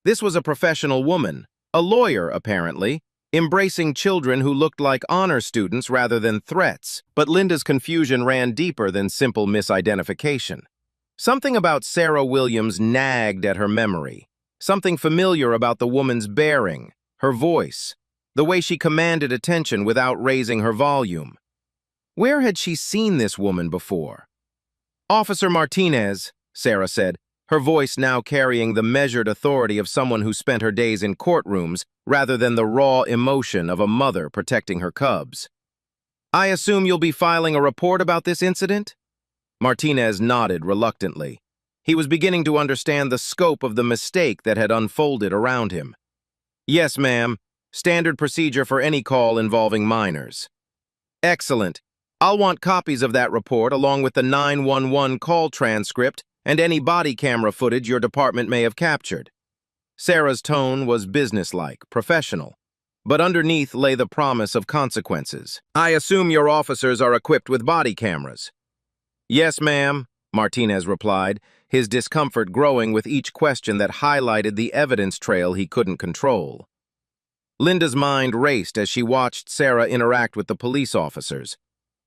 This was a professional woman, a lawyer apparently, embracing children who looked like honor students rather than threats. But Linda's confusion ran deeper than simple misidentification. Something about Sarah Williams nagged at her memory. Something familiar about the woman's bearing, her voice, the way she commanded attention without raising her volume. Where had she seen this woman before? "Officer Martinez," Sarah said, her voice now carrying the measured authority of someone who spent her days in courtrooms rather than the raw emotion of a mother protecting her cubs. "I assume you'll be filing a report about this incident?" Martinez nodded reluctantly. He was beginning to understand the scope of the mistake that had unfolded around him. "Yes, ma'am. Standard procedure for any call involving minors." "Excellent. I'll want copies of that report along with the 911 call transcript and any body camera footage your department may have captured." Sarah's tone was businesslike, professional, but underneath lay the promise of consequences. "I assume your officers are equipped with body cameras?" "Yes, ma'am," Martinez replied, his discomfort growing with each question that highlighted the evidence trail he couldn't control. Linda's mind raced as she watched Sarah interact with the police officers.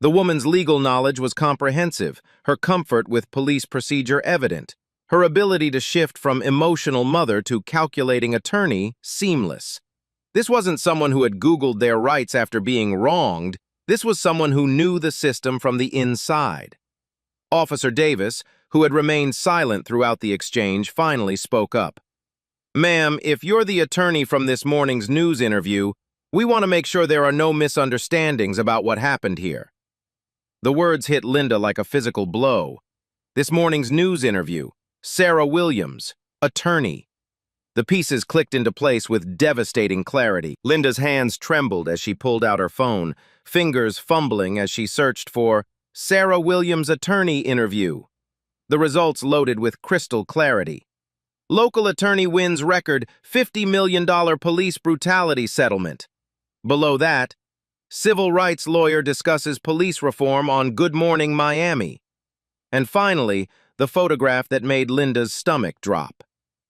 The woman's legal knowledge was comprehensive, her comfort with police procedure evident, her ability to shift from emotional mother to calculating attorney seamless. This wasn't someone who had Googled their rights after being wronged. This was someone who knew the system from the inside. Officer Davis, who had remained silent throughout the exchange, finally spoke up. "Ma'am, if you're the attorney from this morning's news interview, we want to make sure there are no misunderstandings about what happened here." The words hit Linda like a physical blow. This morning's news interview, Sarah Williams, attorney. The pieces clicked into place with devastating clarity. Linda's hands trembled as she pulled out her phone, fingers fumbling as she searched for Sarah Williams' attorney interview. The results loaded with crystal clarity. Local attorney wins record $50 million police brutality settlement. Below that, civil rights lawyer discusses police reform on Good Morning Miami. And finally, the photograph that made Linda's stomach drop.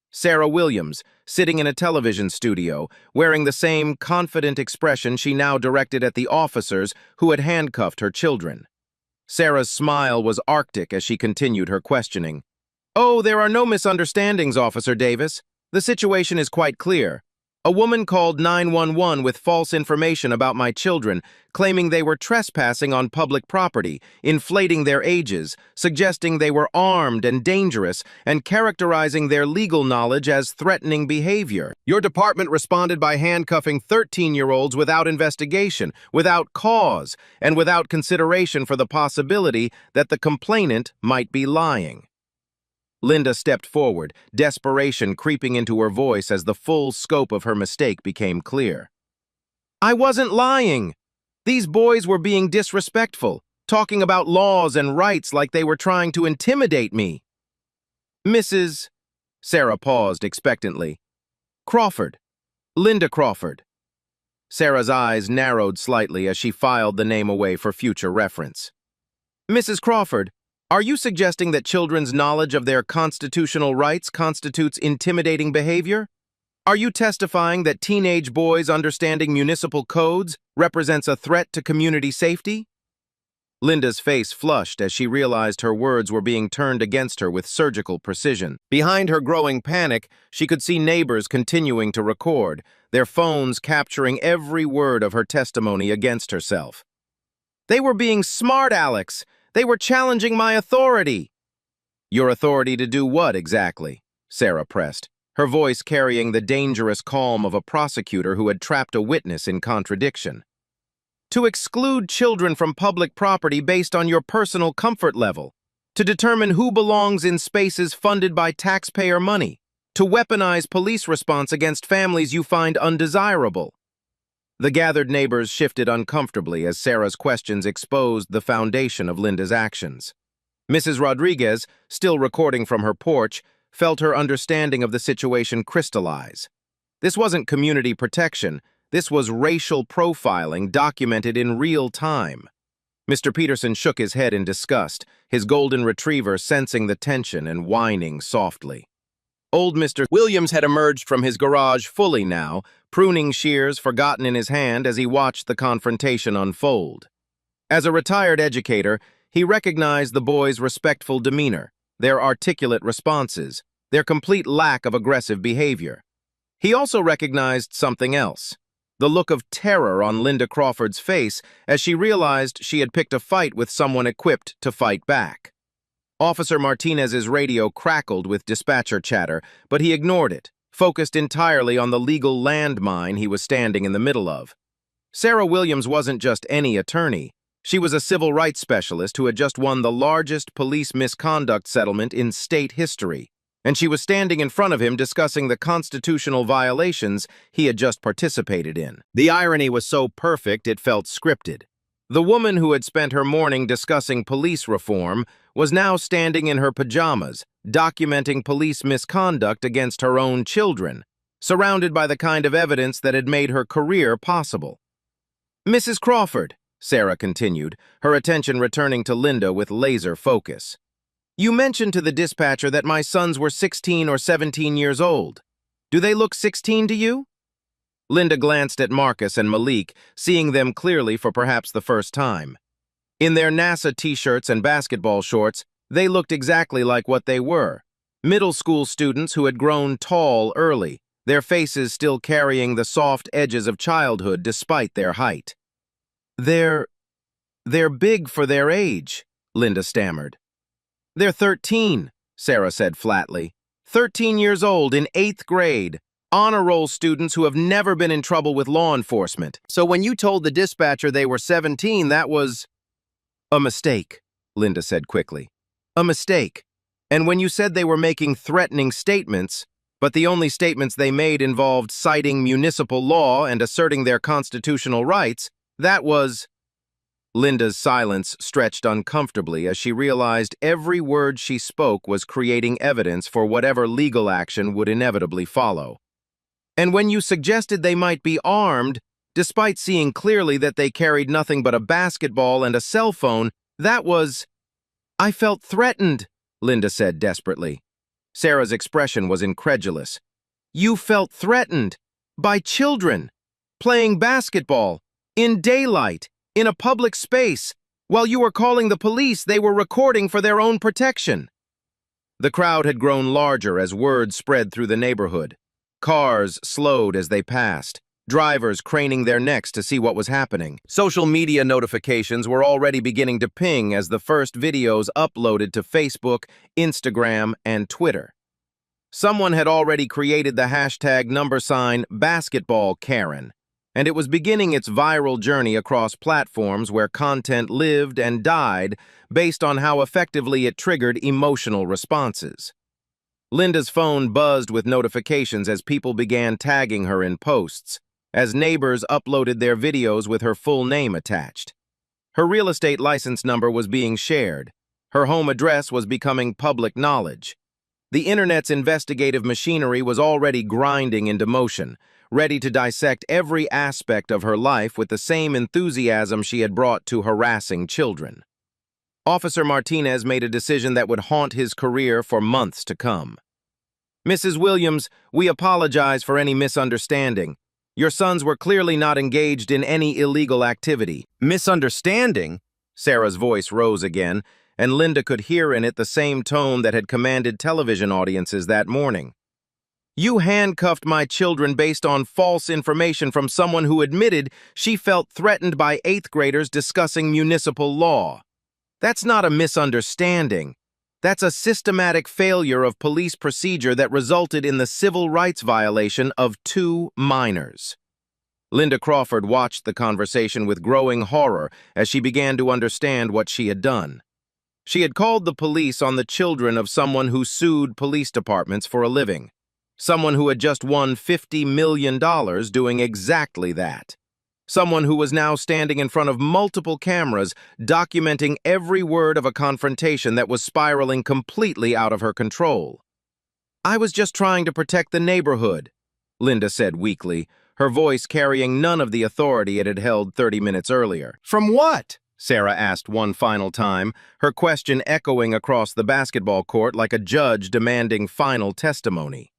Sarah Williams, sitting in a television studio, wearing the same confident expression she now directed at the officers who had handcuffed her children. Sarah's smile was arctic as she continued her questioning. "Oh, there are no misunderstandings, Officer Davis. The situation is quite clear. A woman called 911 with false information about my children, claiming they were trespassing on public property, inflating their ages, suggesting they were armed and dangerous, and characterizing their legal knowledge as threatening behavior. Your department responded by handcuffing 13-year-olds without investigation, without cause, and without consideration for the possibility that the complainant might be lying." Linda stepped forward, desperation creeping into her voice as the full scope of her mistake became clear. "I wasn't lying. These boys were being disrespectful, talking about laws and rights like they were trying to intimidate me." "Mrs. Sarah paused expectantly. "Crawford. Linda Crawford." Sarah's eyes narrowed slightly as she filed the name away for future reference. "Mrs. Crawford, are you suggesting that children's knowledge of their constitutional rights constitutes intimidating behavior? Are you testifying that teenage boys understanding municipal codes represents a threat to community safety?" Linda's face flushed as she realized her words were being turned against her with surgical precision. Behind her growing panic, she could see neighbors continuing to record, their phones capturing every word of her testimony against herself. "They were being smart, Alex. They were challenging my authority." "Your authority to do what exactly?" Sarah pressed, her voice carrying the dangerous calm of a prosecutor who had trapped a witness in contradiction. "To exclude children from public property based on your personal comfort level, to determine who belongs in spaces funded by taxpayer money, to weaponize police response against families you find undesirable." The gathered neighbors shifted uncomfortably as Sarah's questions exposed the foundation of Linda's actions. Mrs. Rodriguez, still recording from her porch, felt her understanding of the situation crystallize. This wasn't community protection. This was racial profiling documented in real time. Mr. Peterson shook his head in disgust, his golden retriever sensing the tension and whining softly. Old Mr. Williams had emerged from his garage fully now, pruning shears forgotten in his hand as he watched the confrontation unfold. As a retired educator, he recognized the boys' respectful demeanor, their articulate responses, their complete lack of aggressive behavior. He also recognized something else, the look of terror on Linda Crawford's face as she realized she had picked a fight with someone equipped to fight back. Officer Martinez's radio crackled with dispatcher chatter, but he ignored it, focused entirely on the legal landmine he was standing in the middle of. Sarah Williams wasn't just any attorney. She was a civil rights specialist who had just won the largest police misconduct settlement in state history, and she was standing in front of him discussing the constitutional violations he had just participated in. The irony was so perfect it felt scripted. The woman who had spent her morning discussing police reform was now standing in her pajamas, documenting police misconduct against her own children, surrounded by the kind of evidence that had made her career possible. "Mrs. Crawford," Sarah continued, her attention returning to Linda with laser focus, "you mentioned to the dispatcher that my sons were 16 or 17 years old. Do they look 16 to you?" Linda glanced at Marcus and Malik, seeing them clearly for perhaps the first time. In their NASA t-shirts and basketball shorts, they looked exactly like what they were, middle school students who had grown tall early, their faces still carrying the soft edges of childhood despite their height. They're big for their age," Linda stammered. "They're 13, Sarah said flatly. 13 years old in 8th grade. Honor roll students who have never been in trouble with law enforcement. So when you told the dispatcher they were 17, that was—" "A mistake," Linda said quickly. "A mistake. And when you said they were making threatening statements, But the only statements they made involved citing municipal law and asserting their constitutional rights. That was... Linda's silence stretched uncomfortably as she realized every word she spoke was creating evidence for whatever legal action would inevitably follow. And when you suggested they might be armed, despite seeing clearly that they carried nothing but a basketball and a cell phone, that was... I felt threatened, Linda said desperately. Sarah's expression was incredulous. You felt threatened by children, playing basketball, in daylight, in a public space. While you were calling the police, they were recording for their own protection. The crowd had grown larger as word spread through the neighborhood. Cars slowed as they passed, drivers craning their necks to see what was happening. Social media notifications were already beginning to ping as the first videos uploaded to Facebook, Instagram, and Twitter. Someone had already created the hashtag #BasketballKaren, and it was beginning its viral journey across platforms where content lived and died based on how effectively it triggered emotional responses. Linda's phone buzzed with notifications as people began tagging her in posts, as neighbors uploaded their videos with her full name attached. Her real estate license number was being shared. Her home address was becoming public knowledge. The internet's investigative machinery was already grinding into motion, ready to dissect every aspect of her life with the same enthusiasm she had brought to harassing children. Officer Martinez made a decision that would haunt his career for months to come. Mrs. Williams, we apologize for any misunderstanding. Your sons were clearly not engaged in any illegal activity. Misunderstanding? Sarah's voice rose again, and Linda could hear in it the same tone that had commanded television audiences that morning. You handcuffed my children based on false information from someone who admitted she felt threatened by 8th graders discussing municipal law. That's not a misunderstanding. That's a systematic failure of police procedure that resulted in the civil rights violation of 2 minors. Linda Crawford watched the conversation with growing horror as she began to understand what she had done. She had called the police on the children of someone who sued police departments for a living. Someone who had just won $50 million doing exactly that. Someone who was now standing in front of multiple cameras, documenting every word of a confrontation that was spiraling completely out of her control. I was just trying to protect the neighborhood, Linda said weakly, her voice carrying none of the authority it had held 30 minutes earlier. From what? Sarah asked one final time, her question echoing across the basketball court like a judge demanding final testimony.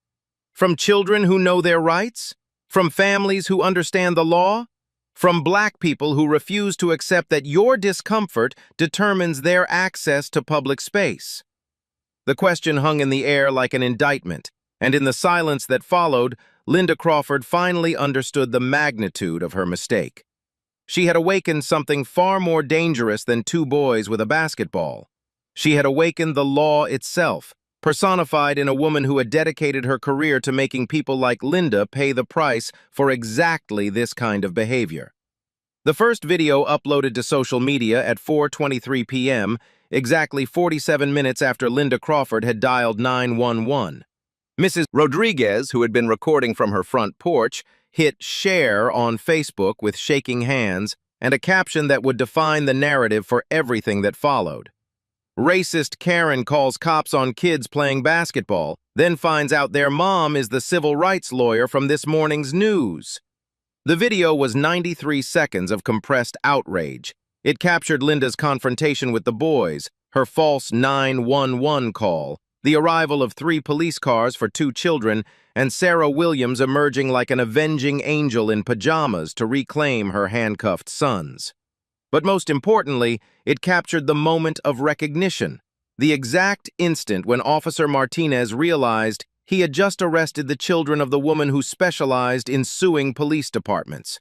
From children who know their rights? From families who understand the law? From Black people who refuse to accept that your discomfort determines their access to public space? The question hung in the air like an indictment, and in the silence that followed, Linda Crawford finally understood the magnitude of her mistake. She had awakened something far more dangerous than 2 boys with a basketball. She had awakened the law itself, personified in a woman who had dedicated her career to making people like Linda pay the price for exactly this kind of behavior. The first video uploaded to social media at 4:23 p.m., exactly 47 minutes after Linda Crawford had dialed 911. Mrs. Rodriguez, who had been recording from her front porch, hit share on Facebook with shaking hands and a caption that would define the narrative for everything that followed. Racist Karen calls cops on kids playing basketball, then finds out their mom is the civil rights lawyer from this morning's news. The video was 93 seconds of compressed outrage. It captured Linda's confrontation with the boys, her false 911 call, the arrival of 3 police cars for 2 children, and Sarah Williams emerging like an avenging angel in pajamas to reclaim her handcuffed sons. But most importantly, it captured the moment of recognition, the exact instant when Officer Martinez realized he had just arrested the children of the woman who specialized in suing police departments.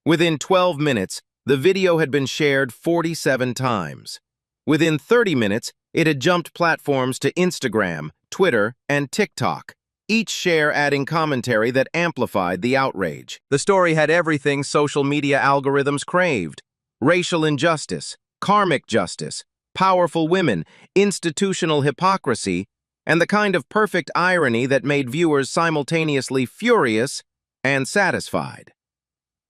Within 12 minutes, the video had been shared 47 times. Within 30 minutes, it had jumped platforms to Instagram, Twitter, and TikTok, each share adding commentary that amplified the outrage. The story had everything social media algorithms craved: racial injustice, karmic justice, powerful women, institutional hypocrisy, and the kind of perfect irony that made viewers simultaneously furious and satisfied.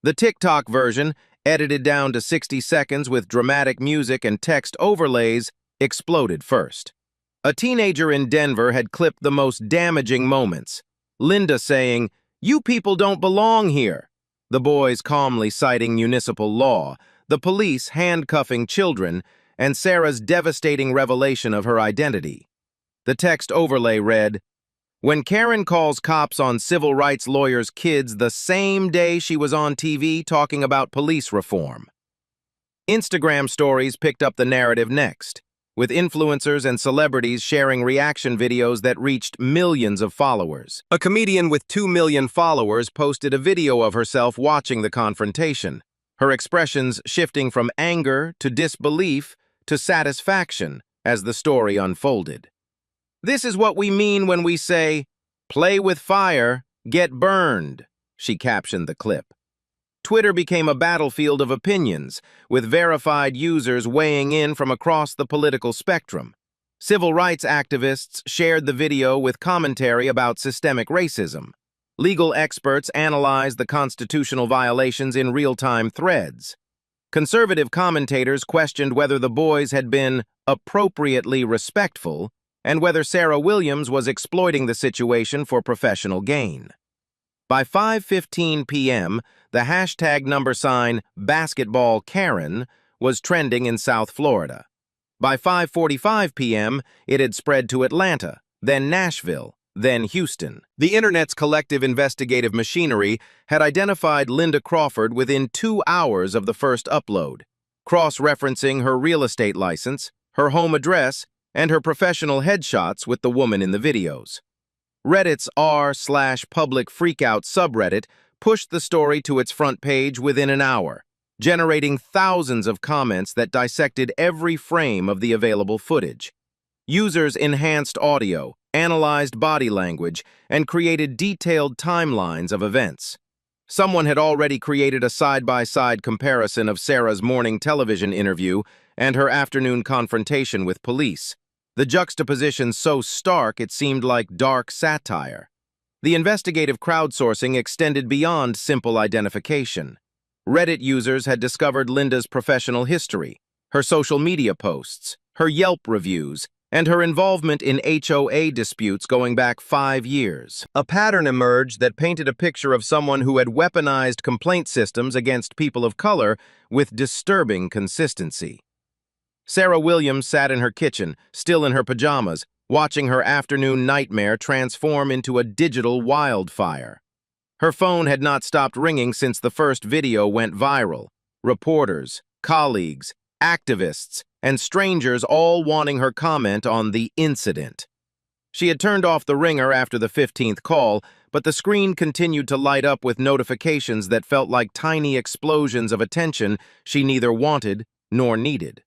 The TikTok version, edited down to 60 seconds with dramatic music and text overlays, exploded first. A teenager in Denver had clipped the most damaging moments. Linda saying, "You people don't belong here." The boys calmly citing municipal law, the police handcuffing children, and Sarah's devastating revelation of her identity. The text overlay read, "When Karen calls cops on civil rights lawyers' kids the same day she was on TV talking about police reform." Instagram stories picked up the narrative next, with influencers and celebrities sharing reaction videos that reached millions of followers. A comedian with 2 million followers posted a video of herself watching the confrontation, her expressions shifting from anger to disbelief to satisfaction as the story unfolded. "This is what we mean when we say, 'Play with fire, get burned,'" she captioned the clip. Twitter became a battlefield of opinions, with verified users weighing in from across the political spectrum. Civil rights activists shared the video with commentary about systemic racism. Legal experts analyzed the constitutional violations in real-time threads. Conservative commentators questioned whether the boys had been appropriately respectful and whether Sarah Williams was exploiting the situation for professional gain. By 5:15 p.m., the hashtag #BasketballKaren was trending in South Florida. By 5:45 p.m., it had spread to Atlanta, then Nashville, then Houston. The internet's collective investigative machinery had identified Linda Crawford within 2 hours of the first upload, cross-referencing her real estate license, her home address, and her professional headshots with the woman in the videos. Reddit's r/public freakout subreddit pushed the story to its front page within an hour, generating thousands of comments that dissected every frame of the available footage. Users enhanced audio, analyzed body language, and created detailed timelines of events. Someone had already created a side-by-side comparison of Sarah's morning television interview and her afternoon confrontation with police. The juxtaposition so stark it seemed like dark satire. The investigative crowdsourcing extended beyond simple identification. Reddit users had discovered Linda's professional history, her social media posts, her Yelp reviews, and her involvement in HOA disputes going back 5 years. A pattern emerged that painted a picture of someone who had weaponized complaint systems against people of color with disturbing consistency. Sarah Williams sat in her kitchen, still in her pajamas, watching her afternoon nightmare transform into a digital wildfire. Her phone had not stopped ringing since the first video went viral. Reporters, colleagues, activists, and strangers all wanting her comment on the incident. She had turned off the ringer after the 15th call, but the screen continued to light up with notifications that felt like tiny explosions of attention she neither wanted nor needed.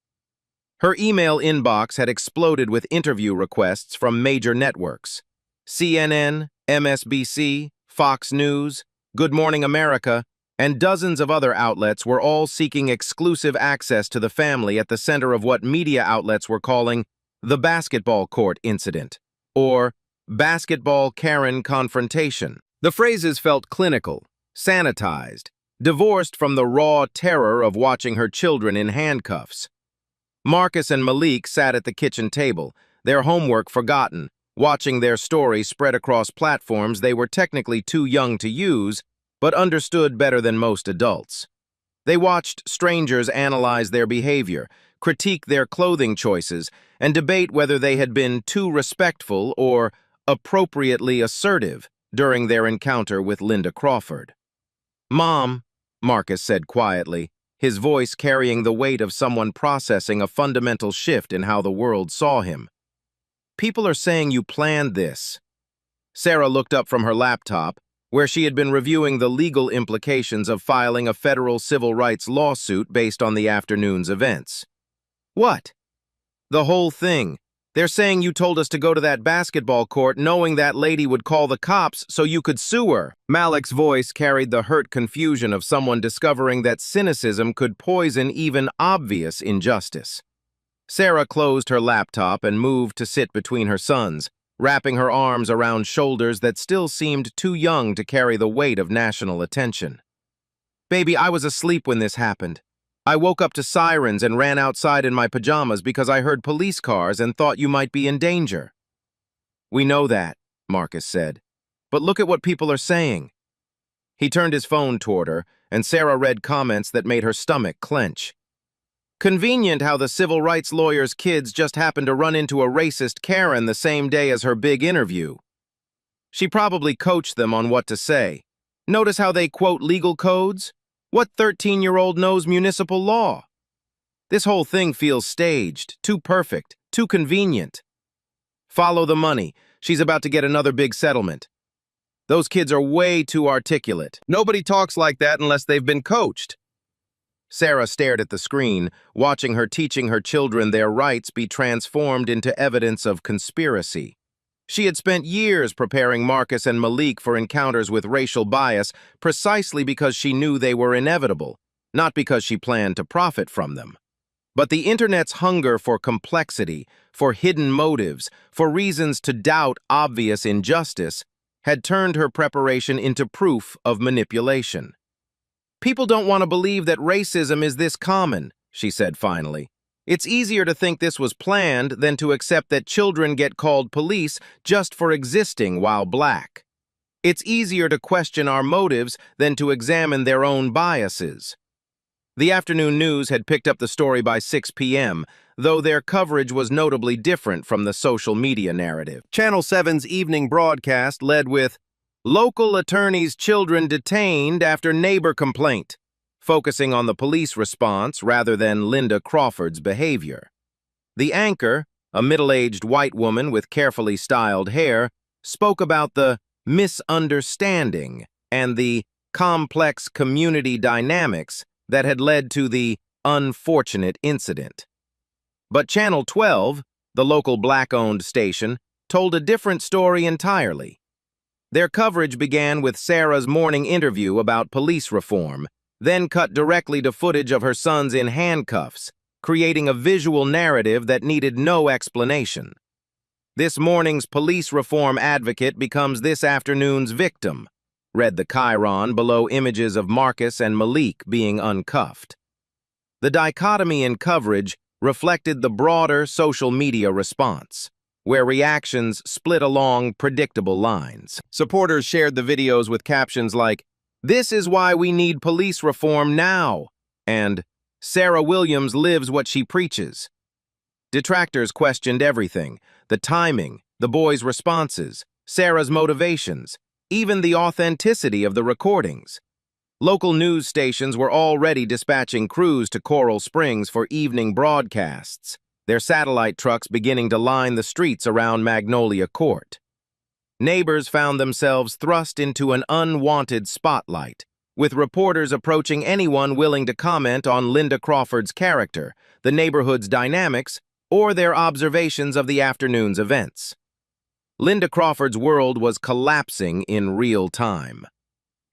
Her email inbox had exploded with interview requests from major networks. CNN, MSNBC, Fox News, Good Morning America, and dozens of other outlets were all seeking exclusive access to the family at the center of what media outlets were calling the basketball court incident, or basketball Karen confrontation. The phrases felt clinical, sanitized, divorced from the raw terror of watching her children in handcuffs. Marcus and Malik sat at the kitchen table, their homework forgotten, watching their story spread across platforms they were technically too young to use, but understood better than most adults. They watched strangers analyze their behavior, critique their clothing choices, and debate whether they had been too respectful or appropriately assertive during their encounter with Linda Crawford. "Mom," Marcus said quietly, his voice carrying the weight of someone processing a fundamental shift in how the world saw him. "People are saying you planned this." Sarah looked up from her laptop, where she had been reviewing the legal implications of filing a federal civil rights lawsuit based on the afternoon's events. "What?" "The whole thing. They're saying you told us to go to that basketball court knowing that lady would call the cops so you could sue her." Malik's voice carried the hurt confusion of someone discovering that cynicism could poison even obvious injustice. Sarah closed her laptop and moved to sit between her sons, wrapping her arms around shoulders that still seemed too young to carry the weight of national attention. "Baby, I was asleep when this happened. I woke up to sirens and ran outside in my pajamas because I heard police cars and thought you might be in danger." "We know that," Marcus said. "But look at what people are saying." He turned his phone toward her, and Sarah read comments that made her stomach clench. "Convenient how the civil rights lawyer's kids just happened to run into a racist Karen the same day as her big interview. She probably coached them on what to say. Notice how they quote legal codes? What 13-year-old knows municipal law? This whole thing feels staged, too perfect, too convenient. Follow the money. She's about to get another big settlement. Those kids are way too articulate. Nobody talks like that unless they've been coached." Sarah stared at the screen, watching her teaching her children their rights be transformed into evidence of conspiracy. She had spent years preparing Marcus and Malik for encounters with racial bias precisely because she knew they were inevitable, not because she planned to profit from them. But the internet's hunger for complexity, for hidden motives, for reasons to doubt obvious injustice, had turned her preparation into proof of manipulation. "People don't want to believe that racism is this common," she said finally. "It's easier to think this was planned than to accept that children get called police just for existing while black. It's easier to question our motives than to examine their own biases." The afternoon news had picked up the story by 6 p.m., though their coverage was notably different from the social media narrative. Channel 7's evening broadcast led with, "Local attorney's children detained after neighbor complaint," focusing on the police response rather than Linda Crawford's behavior. The anchor, a middle-aged white woman with carefully styled hair, spoke about the misunderstanding and the complex community dynamics that had led to the unfortunate incident. But Channel 12, the local black-owned station, told a different story entirely. Their coverage began with Sarah's morning interview about police reform, then cut directly to footage of her sons in handcuffs, creating a visual narrative that needed no explanation. "This morning's police reform advocate becomes this afternoon's victim," read the chyron below images of Marcus and Malik being uncuffed. The dichotomy in coverage reflected the broader social media response, where reactions split along predictable lines. Supporters shared the videos with captions like, "This is why we need police reform now," and "Sarah Williams lives what she preaches." Detractors questioned everything: the timing, the boys' responses, Sarah's motivations, even the authenticity of the recordings. Local news stations were already dispatching crews to Coral Springs for evening broadcasts, their satellite trucks beginning to line the streets around Magnolia Court. Neighbors found themselves thrust into an unwanted spotlight, with reporters approaching anyone willing to comment on Linda Crawford's character, the neighborhood's dynamics, or their observations of the afternoon's events. Linda Crawford's world was collapsing in real time.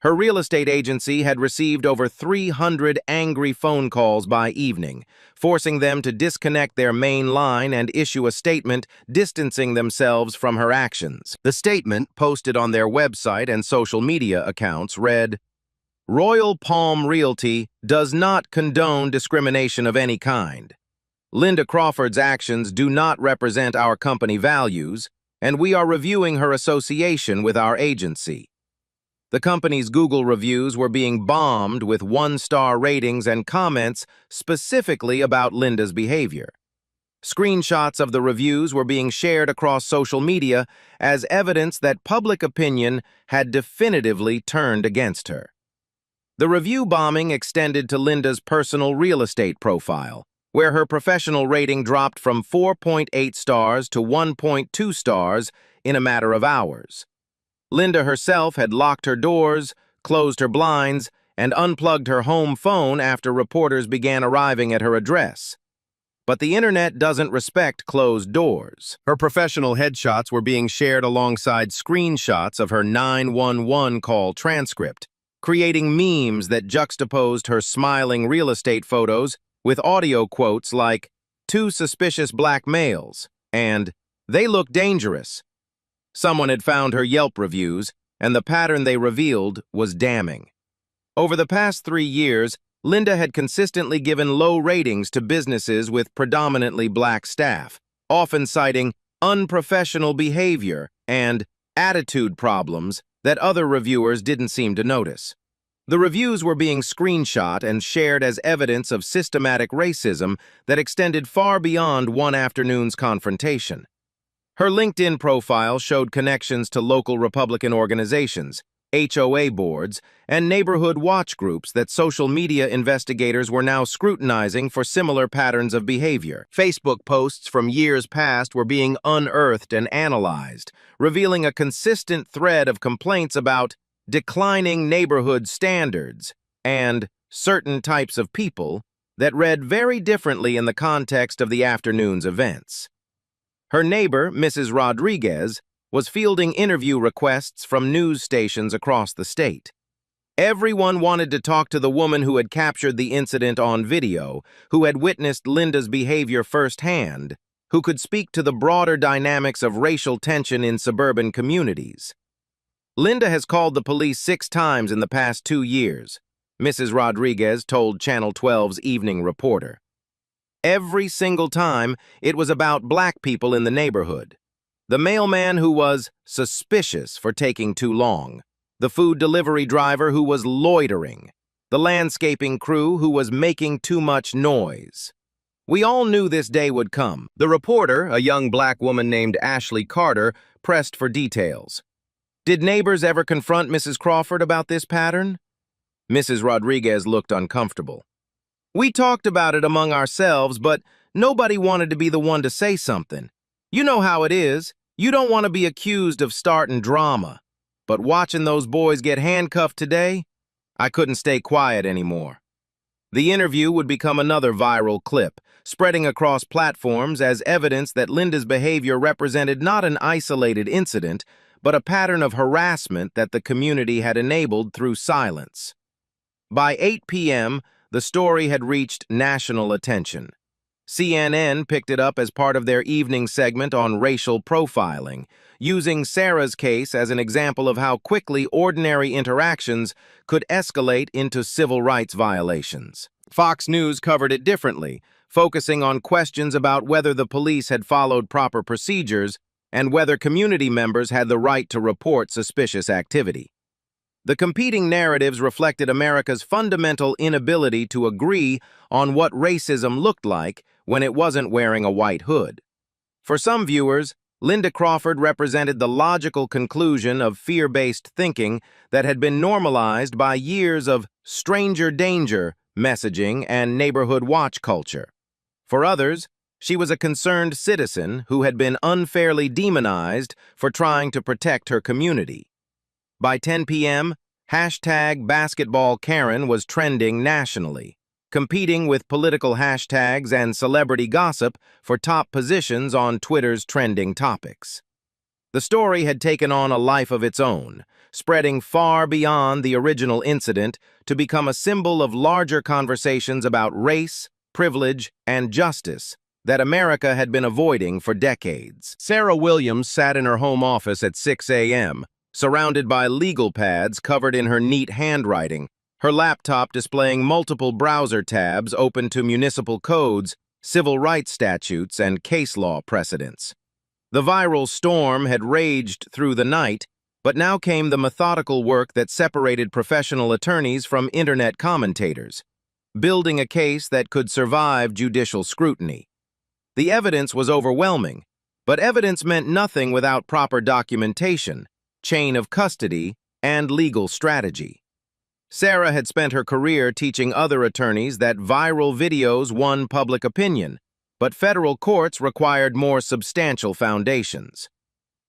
Her real estate agency had received over 300 angry phone calls by evening, forcing them to disconnect their main line and issue a statement distancing themselves from her actions. The statement, posted on their website and social media accounts, read, "Royal Palm Realty does not condone discrimination of any kind. Linda Crawford's actions do not represent our company values, and we are reviewing her association with our agency." The company's Google reviews were being bombed with one-star ratings and comments specifically about Linda's behavior. Screenshots of the reviews were being shared across social media as evidence that public opinion had definitively turned against her. The review bombing extended to Linda's personal real estate profile, where her professional rating dropped from 4.8 stars to 1.2 stars in a matter of hours. Linda herself had locked her doors, closed her blinds, and unplugged her home phone after reporters began arriving at her address. But the internet doesn't respect closed doors. Her professional headshots were being shared alongside screenshots of her 911 call transcript, creating memes that juxtaposed her smiling real estate photos with audio quotes like, "Two suspicious black males," and "They look dangerous." Someone had found her Yelp reviews, and the pattern they revealed was damning. Over the past 3 years, Linda had consistently given low ratings to businesses with predominantly black staff, often citing unprofessional behavior and attitude problems that other reviewers didn't seem to notice. The reviews were being screenshot and shared as evidence of systematic racism that extended far beyond one afternoon's confrontation. Her LinkedIn profile showed connections to local Republican organizations, HOA boards, and neighborhood watch groups that social media investigators were now scrutinizing for similar patterns of behavior. Facebook posts from years past were being unearthed and analyzed, revealing a consistent thread of complaints about declining neighborhood standards and certain types of people that read very differently in the context of the afternoon's events. Her neighbor, Mrs. Rodriguez, was fielding interview requests from news stations across the state. Everyone wanted to talk to the woman who had captured the incident on video, who had witnessed Linda's behavior firsthand, who could speak to the broader dynamics of racial tension in suburban communities. Linda has called the police 6 times in the past 2 years, Mrs. Rodriguez told Channel 12's Evening Reporter. Every single time, it was about black people in the neighborhood. The mailman who was suspicious for taking too long, the food delivery driver who was loitering, the landscaping crew who was making too much noise. We all knew this day would come. The reporter, a young black woman named Ashley Carter, pressed for details. Did neighbors ever confront Mrs. Crawford about this pattern? Mrs. Rodriguez looked uncomfortable. We talked about it among ourselves, but nobody wanted to be the one to say something. You know how it is. You don't want to be accused of starting drama. But watching those boys get handcuffed today, I couldn't stay quiet anymore. The interview would become another viral clip, spreading across platforms as evidence that Linda's behavior represented not an isolated incident, but a pattern of harassment that the community had enabled through silence. By 8 p.m., the story had reached national attention. CNN picked it up as part of their evening segment on racial profiling, using Sarah's case as an example of how quickly ordinary interactions could escalate into civil rights violations. Fox News covered it differently, focusing on questions about whether the police had followed proper procedures and whether community members had the right to report suspicious activity. The competing narratives reflected America's fundamental inability to agree on what racism looked like when it wasn't wearing a white hood. For some viewers, Linda Crawford represented the logical conclusion of fear-based thinking that had been normalized by years of stranger danger messaging and neighborhood watch culture. For others, she was a concerned citizen who had been unfairly demonized for trying to protect her community. By 10 p.m., #BasketballKaren was trending nationally, competing with political hashtags and celebrity gossip for top positions on Twitter's trending topics. The story had taken on a life of its own, spreading far beyond the original incident to become a symbol of larger conversations about race, privilege, and justice that America had been avoiding for decades. Sarah Williams sat in her home office at 6 a.m., surrounded by legal pads covered in her neat handwriting, her laptop displaying multiple browser tabs open to municipal codes, civil rights statutes, and case law precedents. The viral storm had raged through the night, but now came the methodical work that separated professional attorneys from internet commentators, building a case that could survive judicial scrutiny. The evidence was overwhelming, but evidence meant nothing without proper documentation, chain of custody, and legal strategy. Sarah had spent her career teaching other attorneys that viral videos won public opinion, but federal courts required more substantial foundations.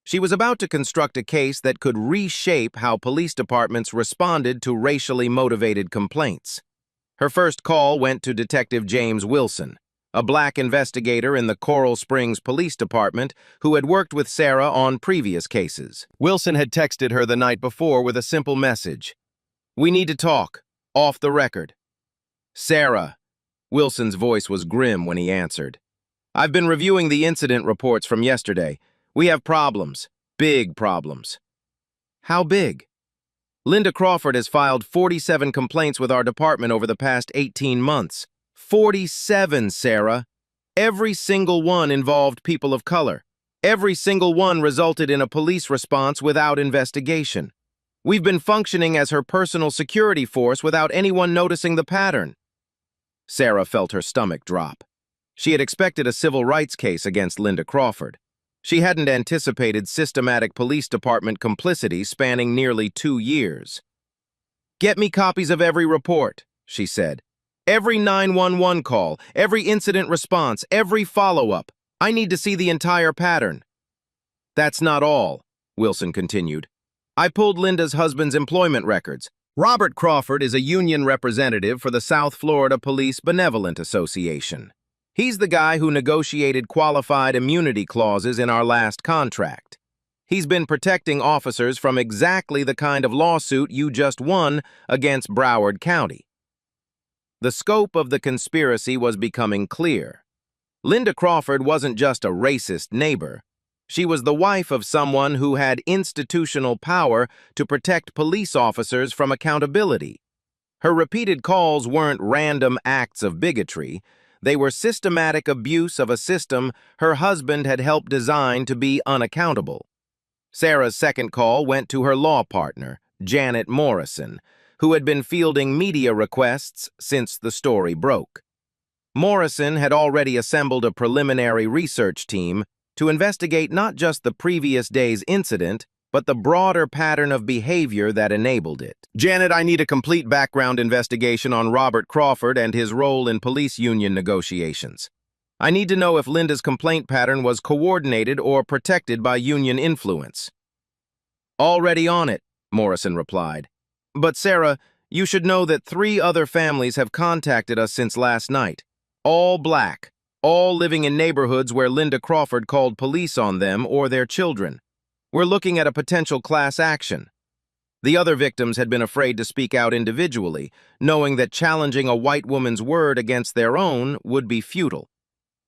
She was about to construct a case that could reshape how police departments responded to racially motivated complaints. Her first call went to Detective James Wilson, a black investigator in the Coral Springs Police Department who had worked with Sarah on previous cases. Wilson had texted her the night before with a simple message. "We need to talk, off the record." "Sarah," Wilson's voice was grim when he answered. "I've been reviewing the incident reports from yesterday. We have problems, Big problems. How big? Linda Crawford has filed 47 complaints with our department over the past 18 months. 47, Sarah. Every single one involved people of color. Every single one resulted in a police response without investigation. We've been functioning as her personal security force without anyone noticing the pattern. Sarah felt her stomach drop. She had expected a civil rights case against Linda Crawford. She hadn't anticipated systematic police department complicity spanning nearly 2 years. "Get me copies of every report," she said. "Every 911 call, every incident response, every follow-up. I need to see the entire pattern." "That's not all," Wilson continued. "I pulled Linda's husband's employment records. Robert Crawford is a union representative for the South Florida Police Benevolent Association. He's the guy who negotiated qualified immunity clauses in our last contract. He's been protecting officers from exactly the kind of lawsuit you just won against Broward County." The scope of the conspiracy was becoming clear. Linda Crawford wasn't just a racist neighbor. She was the wife of someone who had institutional power to protect police officers from accountability. Her repeated calls weren't random acts of bigotry. They were systematic abuse of a system her husband had helped design to be unaccountable. Sarah's second call went to her law partner, Janet Morrison, who had been fielding media requests since the story broke. Morrison had already assembled a preliminary research team to investigate not just the previous day's incident, but the broader pattern of behavior that enabled it. "Janet, I need a complete background investigation on Robert Crawford and his role in police union negotiations. I need to know if Linda's complaint pattern was coordinated or protected by union influence." "Already on it," Morrison replied. "But Sarah, you should know that 3 other families have contacted us since last night. All black, all living in neighborhoods where Linda Crawford called police on them or their children. We're looking at a potential class action." The other victims had been afraid to speak out individually, knowing that challenging a white woman's word against their own would be futile.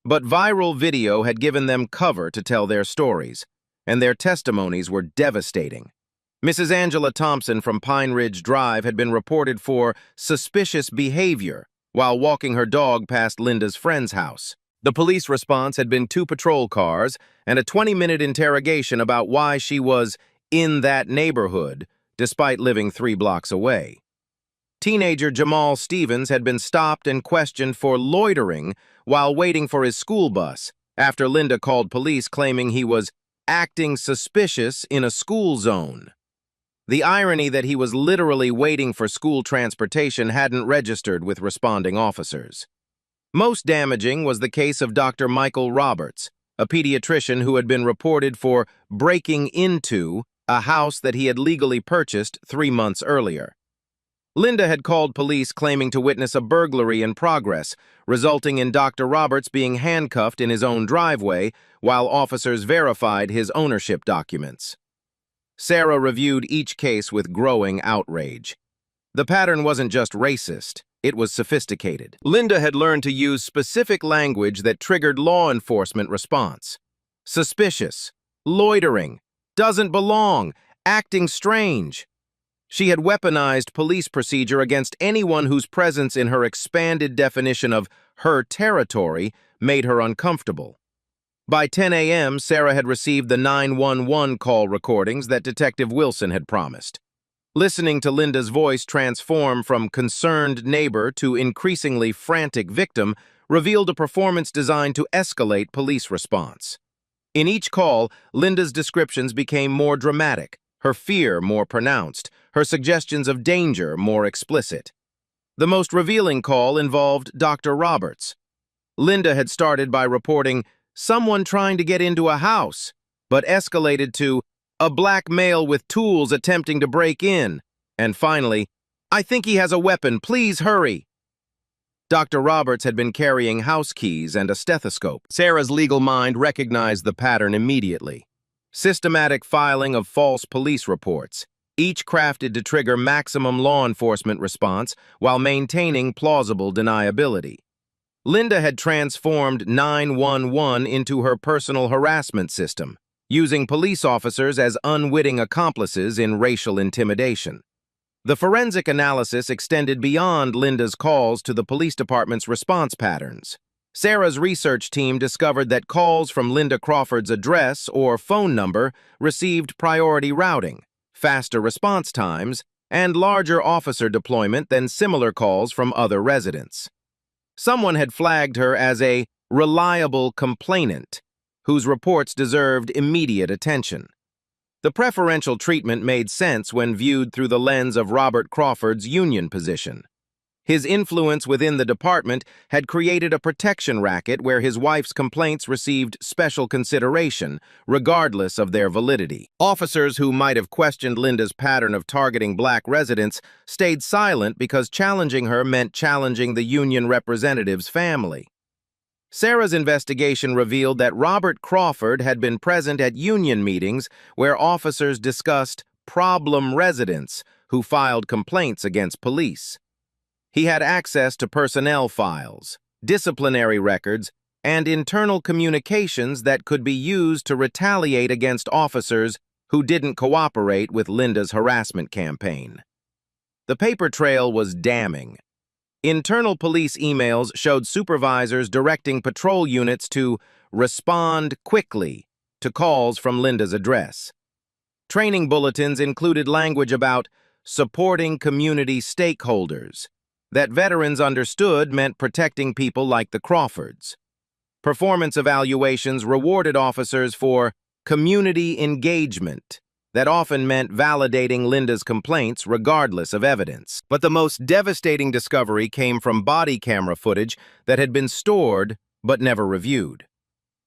But viral video had given them cover to tell their stories, and their testimonies were devastating. Mrs. Angela Thompson from Pine Ridge Drive had been reported for suspicious behavior while walking her dog past Linda's friend's house. The police response had been 2 patrol cars and a 20-minute interrogation about why she was in that neighborhood, despite living 3 blocks away. Teenager Jamal Stevens had been stopped and questioned for loitering while waiting for his school bus after Linda called police claiming he was acting suspicious in a school zone. The irony that he was literally waiting for school transportation hadn't registered with responding officers. Most damaging was the case of Dr. Michael Roberts, a pediatrician who had been reported for breaking into a house that he had legally purchased 3 months earlier. Linda had called police claiming to witness a burglary in progress, resulting in Dr. Roberts being handcuffed in his own driveway while officers verified his ownership documents. Sarah reviewed each case with growing outrage. The pattern wasn't just racist. It was sophisticated. Linda had learned to use specific language that triggered law enforcement response. Suspicious, loitering, doesn't belong, acting strange. She had weaponized police procedure against anyone whose presence in her expanded definition of her territory made her uncomfortable. By 10 a.m., Sarah had received the 911 call recordings that Detective Wilson had promised. Listening to Linda's voice transform from concerned neighbor to increasingly frantic victim revealed a performance designed to escalate police response. In each call, Linda's descriptions became more dramatic, her fear more pronounced, her suggestions of danger more explicit. The most revealing call involved Dr. Roberts. Linda had started by reporting someone trying to get into a house, but escalated to a black male with tools attempting to break in, and finally, "I think he has a weapon, please hurry." Dr. Roberts had been carrying house keys and a stethoscope. Sarah's legal mind recognized the pattern immediately. Systematic filing of false police reports, each crafted to trigger maximum law enforcement response while maintaining plausible deniability. Linda had transformed 911 into her personal harassment system, using police officers as unwitting accomplices in racial intimidation. The forensic analysis extended beyond Linda's calls to the police department's response patterns. Sarah's research team discovered that calls from Linda Crawford's address or phone number received priority routing, faster response times, and larger officer deployment than similar calls from other residents. Someone had flagged her as a reliable complainant, whose reports deserved immediate attention. The preferential treatment made sense when viewed through the lens of Robert Crawford's union position. His influence within the department had created a protection racket where his wife's complaints received special consideration, regardless of their validity. Officers who might have questioned Linda's pattern of targeting black residents stayed silent because challenging her meant challenging the union representative's family. Sarah's investigation revealed that Robert Crawford had been present at union meetings where officers discussed problem residents who filed complaints against police. He had access to personnel files, disciplinary records, and internal communications that could be used to retaliate against officers who didn't cooperate with Linda's harassment campaign. The paper trail was damning. Internal police emails showed supervisors directing patrol units to respond quickly to calls from Linda's address. Training bulletins included language about supporting community stakeholders that veterans understood meant protecting people like the Crawfords. Performance evaluations rewarded officers for community engagement that often meant validating Linda's complaints regardless of evidence. But the most devastating discovery came from body camera footage that had been stored but never reviewed.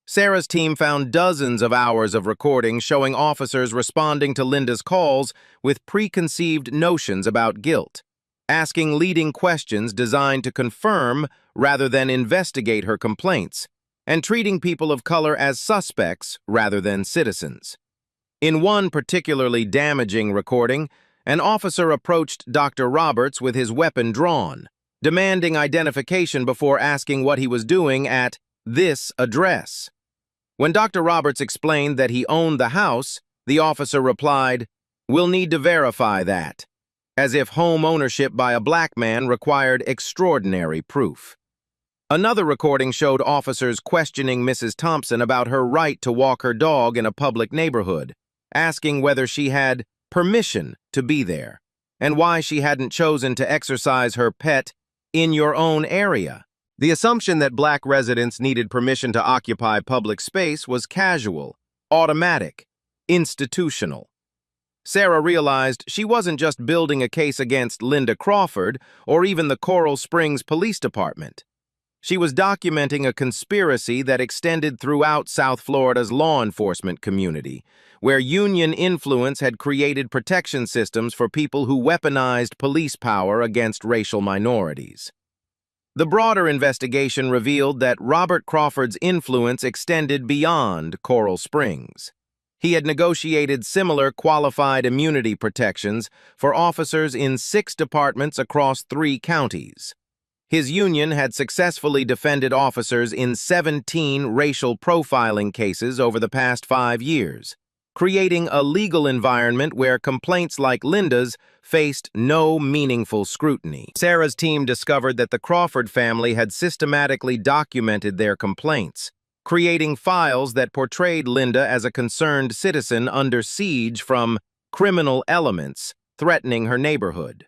Sarah's team found dozens of hours of recording showing officers responding to Linda's calls with preconceived notions about guilt, asking leading questions designed to confirm rather than investigate her complaints, and treating people of color as suspects rather than citizens. In one particularly damaging recording, an officer approached Dr. Roberts with his weapon drawn, demanding identification before asking what he was doing at this address. When Dr. Roberts explained that he owned the house, the officer replied, "We'll need to verify that," as if home ownership by a black man required extraordinary proof. Another recording showed officers questioning Mrs. Thompson about her right to walk her dog in a public neighborhood, asking whether she had permission to be there, and why she hadn't chosen to exercise her pet in your own area. The assumption that black residents needed permission to occupy public space was casual, automatic, institutional. Sarah realized she wasn't just building a case against Linda Crawford or even the Coral Springs Police Department. She was documenting a conspiracy that extended throughout South Florida's law enforcement community, where union influence had created protection systems for people who weaponized police power against racial minorities. The broader investigation revealed that Robert Crawford's influence extended beyond Coral Springs. He had negotiated similar qualified immunity protections for officers in 6 departments across 3 counties. His union had successfully defended officers in 17 racial profiling cases over the past 5 years, creating a legal environment where complaints like Linda's faced no meaningful scrutiny. Sarah's team discovered that the Crawford family had systematically documented their complaints, creating files that portrayed Linda as a concerned citizen under siege from criminal elements threatening her neighborhood.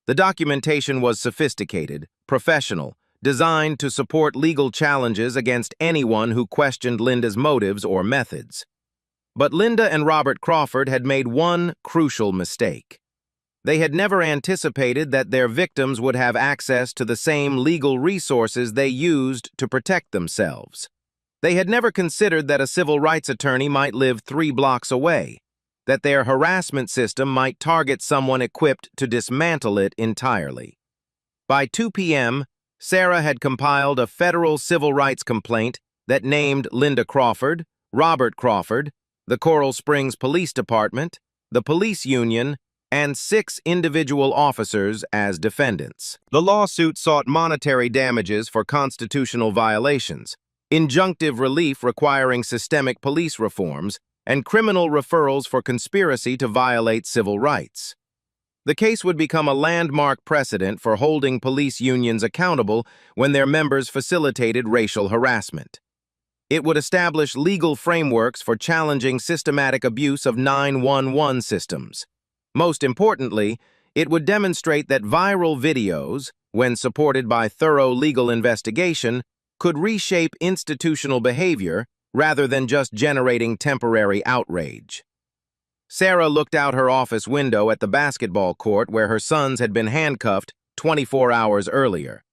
The documentation was sophisticated, professional, designed to support legal challenges against anyone who questioned Linda's motives or methods. But Linda and Robert Crawford had made one crucial mistake. They had never anticipated that their victims would have access to the same legal resources they used to protect themselves. They had never considered that a civil rights attorney might live 3 blocks away, that their harassment system might target someone equipped to dismantle it entirely. By 2 p.m., Sarah had compiled a federal civil rights complaint that named Linda Crawford, Robert Crawford, the Coral Springs Police Department, the police union, and 6 individual officers as defendants. The lawsuit sought monetary damages for constitutional violations, injunctive relief requiring systemic police reforms, and criminal referrals for conspiracy to violate civil rights. The case would become a landmark precedent for holding police unions accountable when their members facilitated racial harassment. It would establish legal frameworks for challenging systematic abuse of 911 systems. Most importantly, it would demonstrate that viral videos, when supported by thorough legal investigation, could reshape institutional behavior rather than just generating temporary outrage. Sarah looked out her office window at the basketball court where her sons had been handcuffed 24 hours earlier.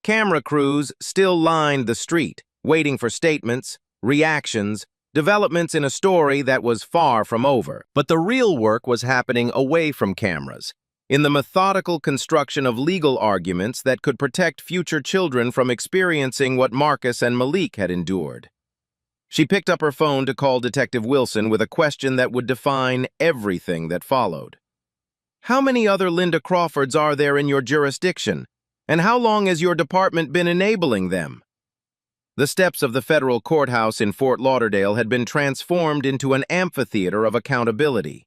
Camera crews still lined the street, waiting for statements, reactions, developments in a story that was far from over. But the real work was happening away from cameras, in the methodical construction of legal arguments that could protect future children from experiencing what Marcus and Malik had endured. She picked up her phone to call Detective Wilson with a question that would define everything that followed. How many other Linda Crawfords are there in your jurisdiction, and how long has your department been enabling them? The steps of the federal courthouse in Fort Lauderdale had been transformed into an amphitheater of accountability.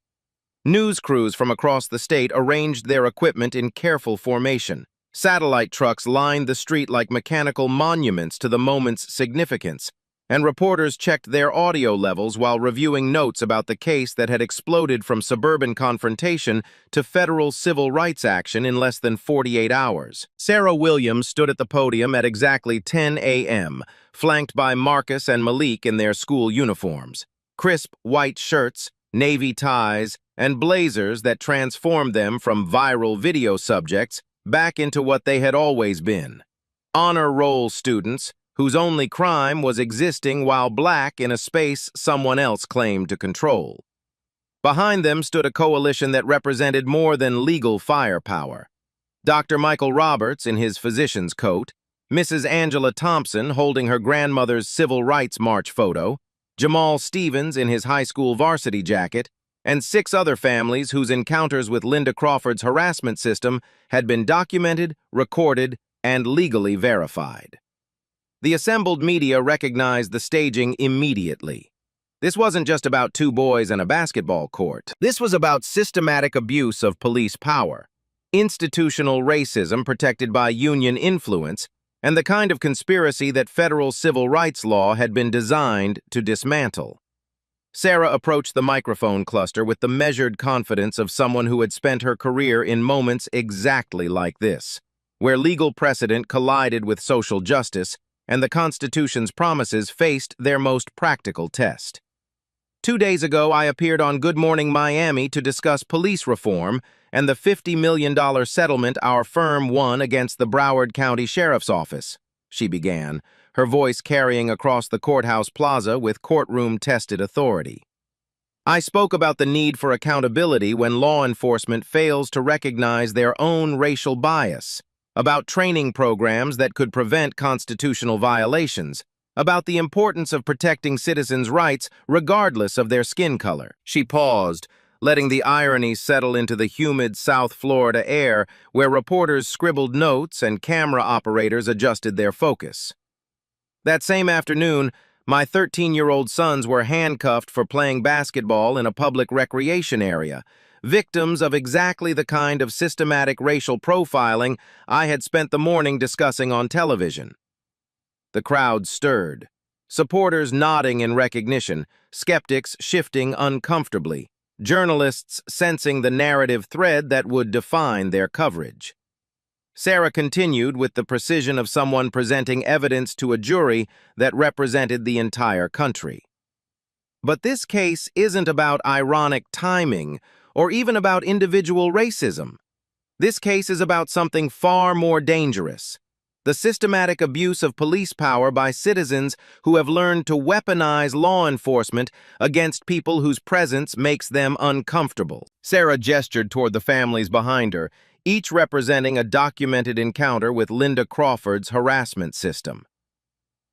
News crews from across the state arranged their equipment in careful formation. Satellite trucks lined the street like mechanical monuments to the moment's significance, and reporters checked their audio levels while reviewing notes about the case that had exploded from suburban confrontation to federal civil rights action in less than 48 hours. Sarah Williams stood at the podium at exactly 10 a.m., flanked by Marcus and Malik in their school uniforms, crisp white shirts, navy ties, and blazers that transformed them from viral video subjects back into what they had always been: honor roll students whose only crime was existing while black in a space someone else claimed to control. Behind them stood a coalition that represented more than legal firepower. Dr. Michael Roberts in his physician's coat, Mrs. Angela Thompson holding her grandmother's Civil Rights March photo, Jamal Stevens in his high school varsity jacket, and 6 other families whose encounters with Linda Crawford's harassment system had been documented, recorded, and legally verified. The assembled media recognized the staging immediately. This wasn't just about 2 boys and a basketball court. This was about systematic abuse of police power, institutional racism protected by union influence, and the kind of conspiracy that federal civil rights law had been designed to dismantle. Sarah approached the microphone cluster with the measured confidence of someone who had spent her career in moments exactly like this, where legal precedent collided with social justice and the Constitution's promises faced their most practical test. 2 days ago, I appeared on Good Morning Miami to discuss police reform and the $50 million settlement our firm won against the Broward County Sheriff's Office, she began, her voice carrying across the courthouse plaza with courtroom-tested authority. I spoke about the need for accountability when law enforcement fails to recognize their own racial bias, about training programs that could prevent constitutional violations, about the importance of protecting citizens' rights regardless of their skin color. She paused, letting the irony settle into the humid South Florida air where reporters scribbled notes and camera operators adjusted their focus. That same afternoon, my 13-year-old sons were handcuffed for playing basketball in a public recreation area, victims of exactly the kind of systematic racial profiling I had spent the morning discussing on television. The crowd stirred, supporters nodding in recognition, skeptics shifting uncomfortably, journalists sensing the narrative thread that would define their coverage. Sarah continued with the precision of someone presenting evidence to a jury that represented the entire country. But this case isn't about ironic timing or even about individual racism. This case is about something far more dangerous: the systematic abuse of police power by citizens who have learned to weaponize law enforcement against people whose presence makes them uncomfortable. Sarah gestured toward the families behind her, each representing a documented encounter with Linda Crawford's harassment system.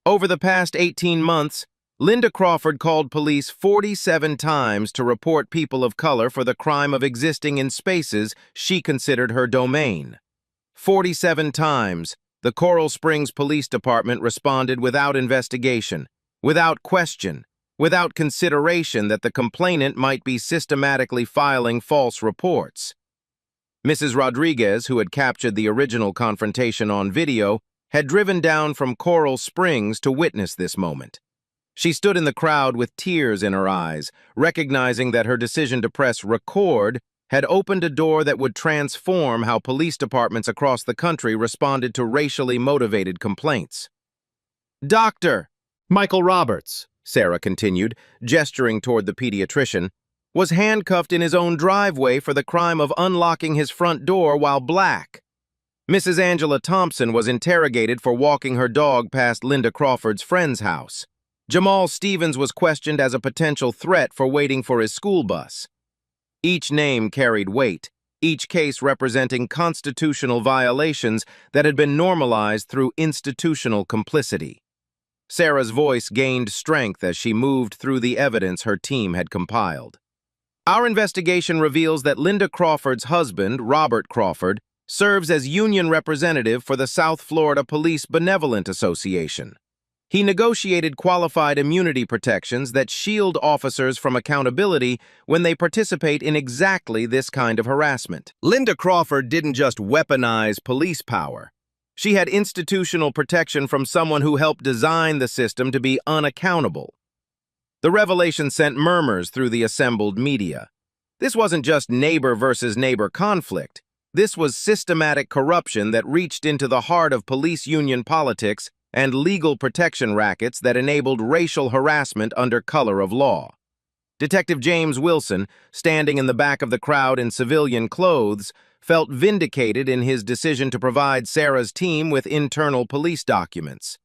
Over the past 18 months, Linda Crawford called police 47 times to report people of color for the crime of existing in spaces she considered her domain. 47 times, the Coral Springs Police Department responded without investigation, without question, without consideration that the complainant might be systematically filing false reports. Mrs. Rodriguez, who had captured the original confrontation on video, had driven down from Coral Springs to witness this moment. She stood in the crowd with tears in her eyes, recognizing that her decision to press record had opened a door that would transform how police departments across the country responded to racially motivated complaints. "Doctor," Michael Roberts, Sarah continued, gesturing toward the pediatrician, was handcuffed in his own driveway for the crime of unlocking his front door while black. Mrs. Angela Thompson was interrogated for walking her dog past Linda Crawford's friend's house. Jamal Stevens was questioned as a potential threat for waiting for his school bus. Each name carried weight, each case representing constitutional violations that had been normalized through institutional complicity. Sarah's voice gained strength as she moved through the evidence her team had compiled. "Our investigation reveals that Linda Crawford's husband, Robert Crawford, serves as union representative for the South Florida Police Benevolent Association. He negotiated qualified immunity protections that shield officers from accountability when they participate in exactly this kind of harassment." Linda Crawford didn't just weaponize police power. She had institutional protection from someone who helped design the system to be unaccountable. The revelation sent murmurs through the assembled media. This wasn't just neighbor versus neighbor conflict. This was systematic corruption that reached into the heart of police union politics and legal protection rackets that enabled racial harassment under color of law. Detective James Wilson, standing in the back of the crowd in civilian clothes, felt vindicated in his decision to provide Sarah's team with internal police documents.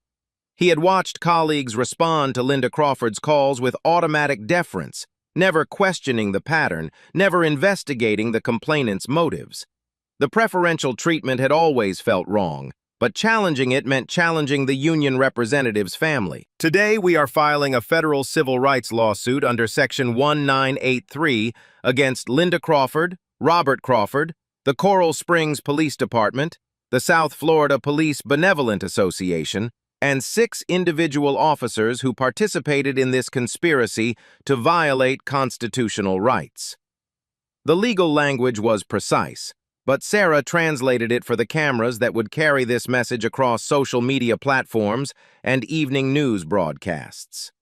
He had watched colleagues respond to Linda Crawford's calls with automatic deference, never questioning the pattern, never investigating the complainant's motives. The preferential treatment had always felt wrong, but challenging it meant challenging the union representative's family. Today, we are filing a federal civil rights lawsuit under Section 1983 against Linda Crawford, Robert Crawford, the Coral Springs Police Department, the South Florida Police Benevolent Association, and 6 individual officers who participated in this conspiracy to violate constitutional rights. The legal language was precise, but Sarah translated it for the cameras that would carry this message across social media platforms and evening news broadcasts.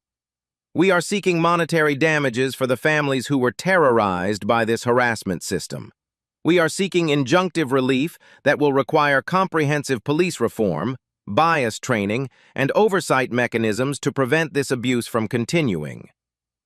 "We are seeking monetary damages for the families who were terrorized by this harassment system. We are seeking injunctive relief that will require comprehensive police reform, bias training, and oversight mechanisms to prevent this abuse from continuing.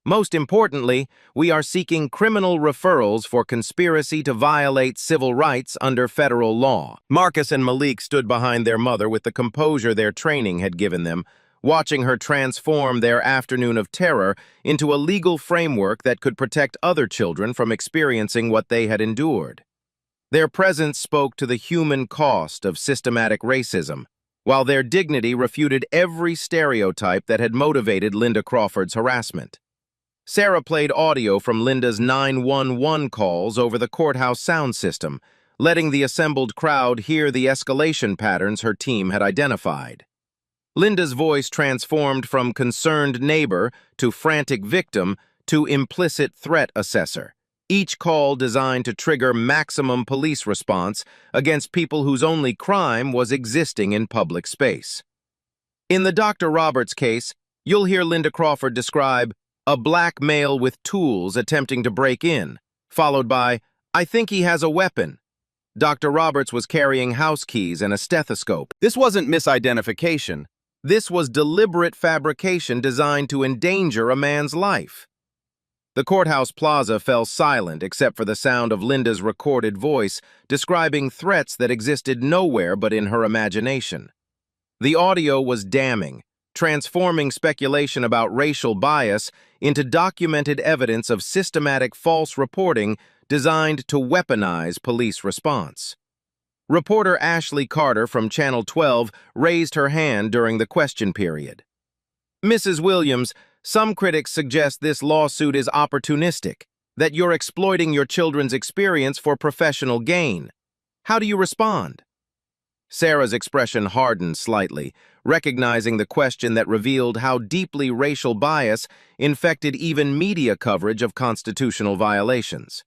Most importantly, we are seeking criminal referrals for conspiracy to violate civil rights under federal law." Marcus and Malik stood behind their mother with the composure their training had given them, watching her transform their afternoon of terror into a legal framework that could protect other children from experiencing what they had endured. Their presence spoke to the human cost of systematic racism, while their dignity refuted every stereotype that had motivated Linda Crawford's harassment. Sarah played audio from Linda's 911 calls over the courthouse sound system, letting the assembled crowd hear the escalation patterns her team had identified. Linda's voice transformed from concerned neighbor to frantic victim to implicit threat assessor, each call designed to trigger maximum police response against people whose only crime was existing in public space. In the Dr. Roberts case, you'll hear Linda Crawford describe a black male with tools attempting to break in, followed by, "I think he has a weapon." Dr. Roberts was carrying house keys and a stethoscope. This wasn't misidentification. This was deliberate fabrication designed to endanger a man's life. The courthouse plaza fell silent except for the sound of Linda's recorded voice describing threats that existed nowhere but in her imagination. The audio was damning, transforming speculation about racial bias into documented evidence of systematic false reporting designed to weaponize police response. Reporter Ashley Carter from Channel 12 raised her hand during the question period. "Mrs. Williams, some critics suggest this lawsuit is opportunistic, that you're exploiting your children's experience for professional gain. How do you respond?" Sarah's expression hardened slightly, recognizing the question that revealed how deeply racial bias infected even media coverage of constitutional violations.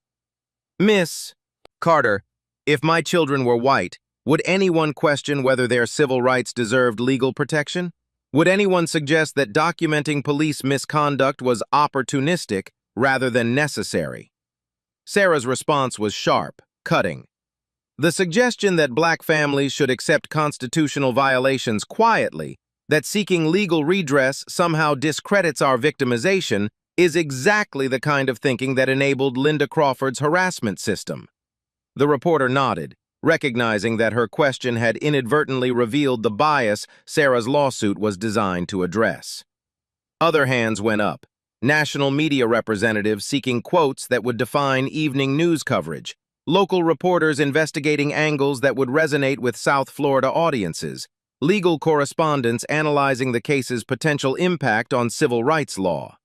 Miss Carter, if my children were white, would anyone question whether their civil rights deserved legal protection? Would anyone suggest that documenting police misconduct was opportunistic rather than necessary? Sarah's response was sharp, cutting. The suggestion that black families should accept constitutional violations quietly, that seeking legal redress somehow discredits our victimization, is exactly the kind of thinking that enabled Linda Crawford's harassment system. The reporter nodded, recognizing that her question had inadvertently revealed the bias Sarah's lawsuit was designed to address. Other hands went up, national media representatives seeking quotes that would define evening news coverage, local reporters investigating angles that would resonate with South Florida audiences, legal correspondents analyzing the case's potential impact on civil rights law.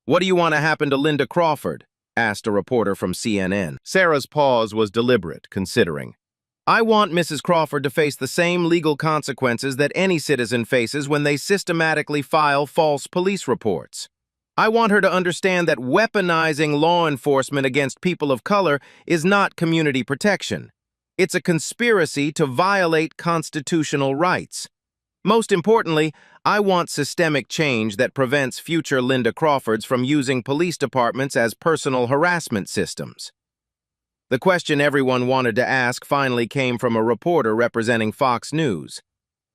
"What do you want to happen to Linda Crawford?" asked a reporter from CNN. Sarah's pause was deliberate, considering. "I want Mrs. Crawford to face the same legal consequences that any citizen faces when they systematically file false police reports. I want her to understand that weaponizing law enforcement against people of color is not community protection. It's a conspiracy to violate constitutional rights. Most importantly, I want systemic change that prevents future Linda Crawfords from using police departments as personal harassment systems." The question everyone wanted to ask finally came from a reporter representing Fox News.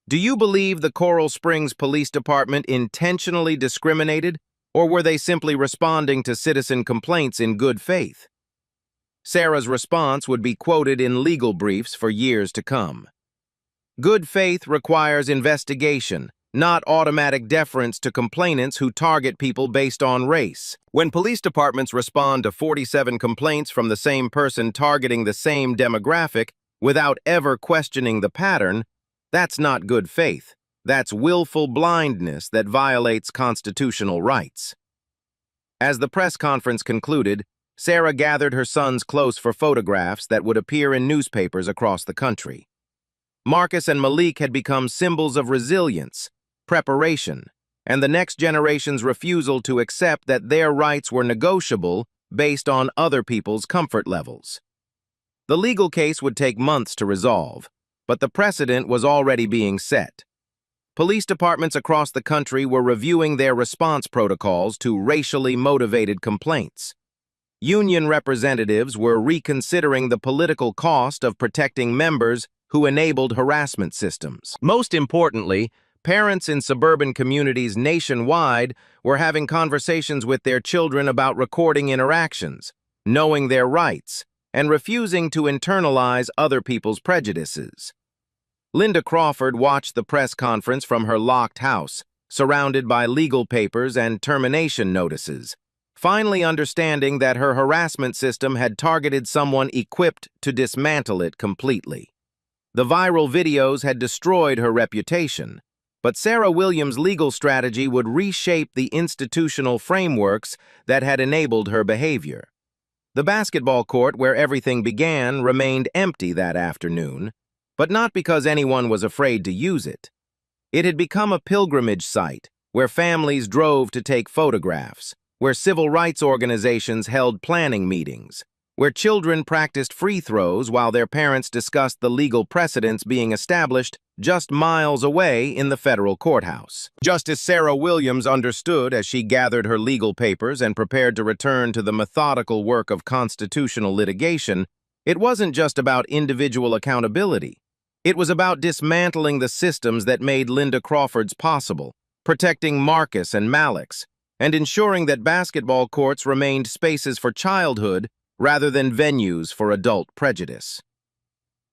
"Do you believe the Coral Springs Police Department intentionally discriminated, or were they simply responding to citizen complaints in good faith?" Sarah's response would be quoted in legal briefs for years to come. "Good faith requires investigation, not automatic deference to complainants who target people based on race. When police departments respond to 47 complaints from the same person targeting the same demographic without ever questioning the pattern, that's not good faith. That's willful blindness that violates constitutional rights." As the press conference concluded, Sarah gathered her sons close for photographs that would appear in newspapers across the country. Marcus and Malik had become symbols of resilience, preparation, and the next generation's refusal to accept that their rights were negotiable based on other people's comfort levels. The legal case would take months to resolve, but the precedent was already being set. Police departments across the country were reviewing their response protocols to racially motivated complaints. Union representatives were reconsidering the political cost of protecting members who enabled harassment systems. Most importantly, parents in suburban communities nationwide were having conversations with their children about recording interactions, knowing their rights, and refusing to internalize other people's prejudices. Linda Crawford watched the press conference from her locked house, surrounded by legal papers and termination notices, finally understanding that her harassment system had targeted someone equipped to dismantle it completely. The viral videos had destroyed her reputation, but Sarah Williams' legal strategy would reshape the institutional frameworks that had enabled her behavior. The basketball court where everything began remained empty that afternoon, but not because anyone was afraid to use it. It had become a pilgrimage site where families drove to take photographs, where civil rights organizations held planning meetings, where children practiced free throws while their parents discussed the legal precedents being established just miles away in the federal courthouse. Just as Sarah Williams understood as she gathered her legal papers and prepared to return to the methodical work of constitutional litigation, it wasn't just about individual accountability. It was about dismantling the systems that made Linda Crawford's possible, protecting Marcus and Malik's, and ensuring that basketball courts remained spaces for childhood rather than venues for adult prejudice.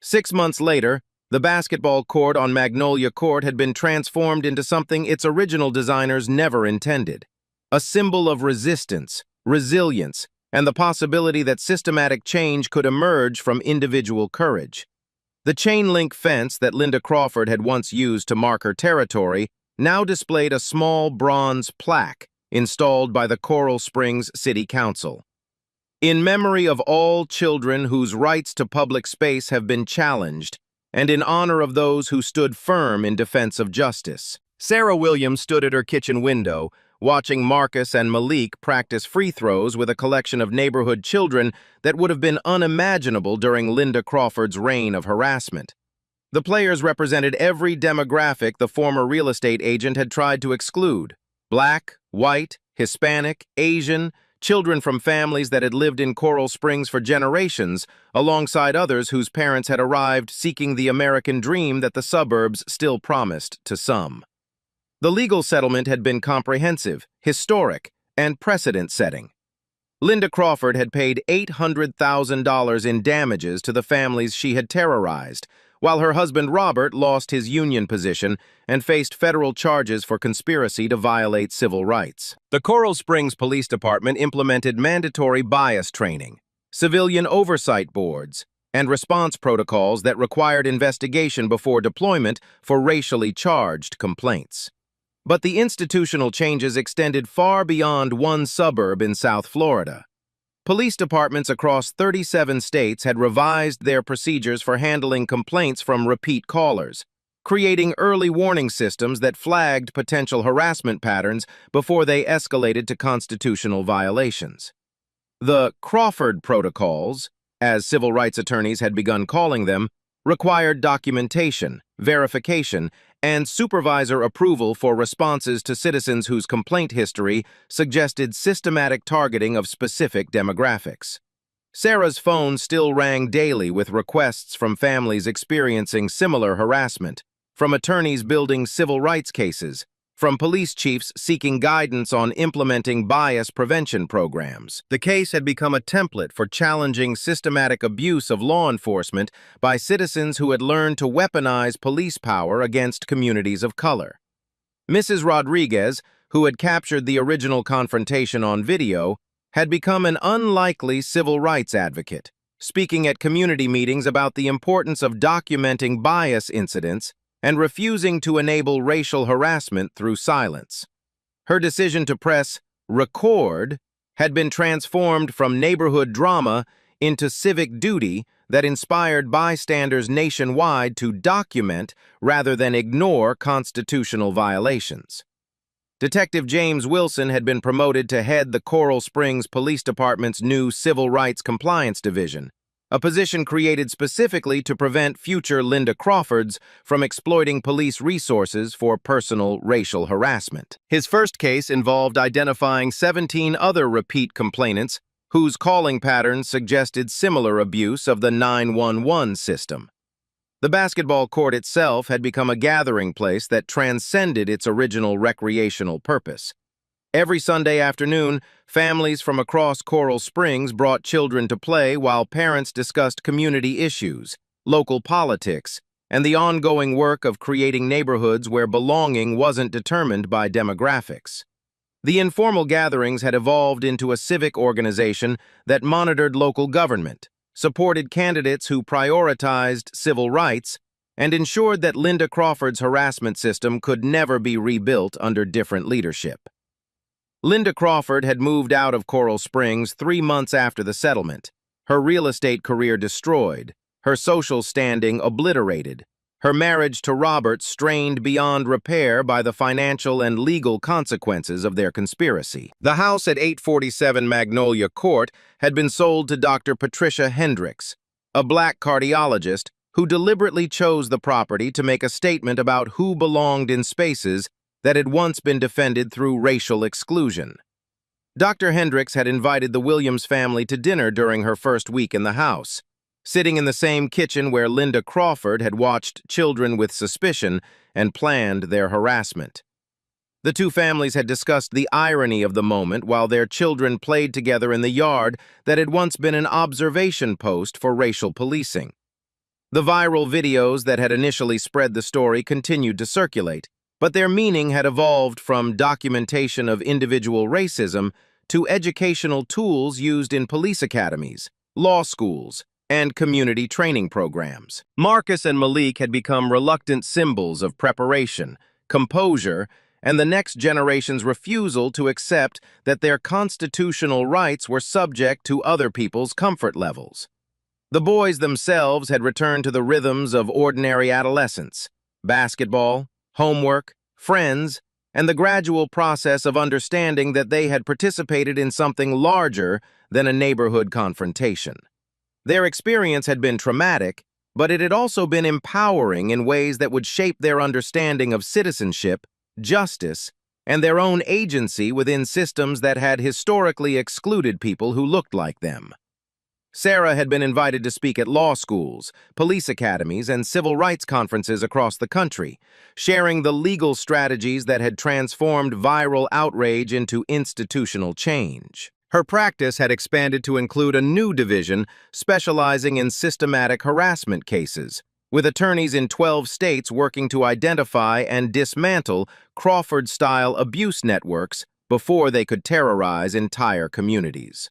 6 months later, the basketball court on Magnolia Court had been transformed into something its original designers never intended, a symbol of resistance, resilience, and the possibility that systematic change could emerge from individual courage. The chain-link fence that Linda Crawford had once used to mark her territory now displayed a small bronze plaque installed by the Coral Springs City Council. "In memory of all children whose rights to public space have been challenged, and in honor of those who stood firm in defense of justice. Sarah Williams stood at her kitchen window, watching Marcus and Malik practice free throws with a collection of neighborhood children that would have been unimaginable during Linda Crawford's reign of harassment. The players represented every demographic the former real estate agent had tried to exclude: Black, white, Hispanic, Asian, children from families that had lived in Coral Springs for generations, alongside others whose parents had arrived seeking the American dream that the suburbs still promised to some. The legal settlement had been comprehensive, historic, and precedent-setting. Linda Crawford had paid $800,000 in damages to the families she had terrorized, while her husband Robert lost his union position and faced federal charges for conspiracy to violate civil rights. The Coral Springs Police Department implemented mandatory bias training, civilian oversight boards, and response protocols that required investigation before deployment for racially charged complaints. But the institutional changes extended far beyond one suburb in South Florida. Police departments across 37 states had revised their procedures for handling complaints from repeat callers, creating early warning systems that flagged potential harassment patterns before they escalated to constitutional violations. The Crawford Protocols, as civil rights attorneys had begun calling them, required documentation, verification, and supervisor approval for responses to citizens whose complaint history suggested systematic targeting of specific demographics. Sarah's phone still rang daily with requests from families experiencing similar harassment, from attorneys building civil rights cases, from police chiefs seeking guidance on implementing bias prevention programs. The case had become a template for challenging systematic abuse of law enforcement by citizens who had learned to weaponize police power against communities of color. Mrs. Rodriguez, who had captured the original confrontation on video, had become an unlikely civil rights advocate, speaking at community meetings about the importance of documenting bias incidents and refusing to enable racial harassment through silence. Her decision to press record had been transformed from neighborhood drama into civic duty that inspired bystanders nationwide to document rather than ignore constitutional violations. Detective James Wilson had been promoted to head the Coral Springs Police Department's new Civil Rights Compliance Division, a position created specifically to prevent future Linda Crawfords from exploiting police resources for personal racial harassment. His first case involved identifying 17 other repeat complainants whose calling patterns suggested similar abuse of the 911 system. The basketball court itself had become a gathering place that transcended its original recreational purpose. Every Sunday afternoon, families from across Coral Springs brought children to play while parents discussed community issues, local politics, and the ongoing work of creating neighborhoods where belonging wasn't determined by demographics. The informal gatherings had evolved into a civic organization that monitored local government, supported candidates who prioritized civil rights, and ensured that Linda Crawford's harassment system could never be rebuilt under different leadership. Linda Crawford had moved out of Coral Springs 3 months after the settlement, her real estate career destroyed, her social standing obliterated, her marriage to Robert strained beyond repair by the financial and legal consequences of their conspiracy. The house at 847 Magnolia Court had been sold to Dr. Patricia Hendricks, a Black cardiologist who deliberately chose the property to make a statement about who belonged in spaces that had once been defended through racial exclusion. Dr. Hendricks had invited the Williams family to dinner during her first week in the house, sitting in the same kitchen where Linda Crawford had watched children with suspicion and planned their harassment. The two families had discussed the irony of the moment while their children played together in the yard that had once been an observation post for racial policing. The viral videos that had initially spread the story continued to circulate, but their meaning had evolved from documentation of individual racism to educational tools used in police academies, law schools, and community training programs. Marcus and Malik had become reluctant symbols of preparation, composure, and the next generation's refusal to accept that their constitutional rights were subject to other people's comfort levels. The boys themselves had returned to the rhythms of ordinary adolescence: basketball, homework, friends, and the gradual process of understanding that they had participated in something larger than a neighborhood confrontation. Their experience had been traumatic, but it had also been empowering in ways that would shape their understanding of citizenship, justice, and their own agency within systems that had historically excluded people who looked like them. Sarah had been invited to speak at law schools, police academies, and civil rights conferences across the country, sharing the legal strategies that had transformed viral outrage into institutional change. Her practice had expanded to include a new division specializing in systematic harassment cases, with attorneys in 12 states working to identify and dismantle Crawford-style abuse networks before they could terrorize entire communities.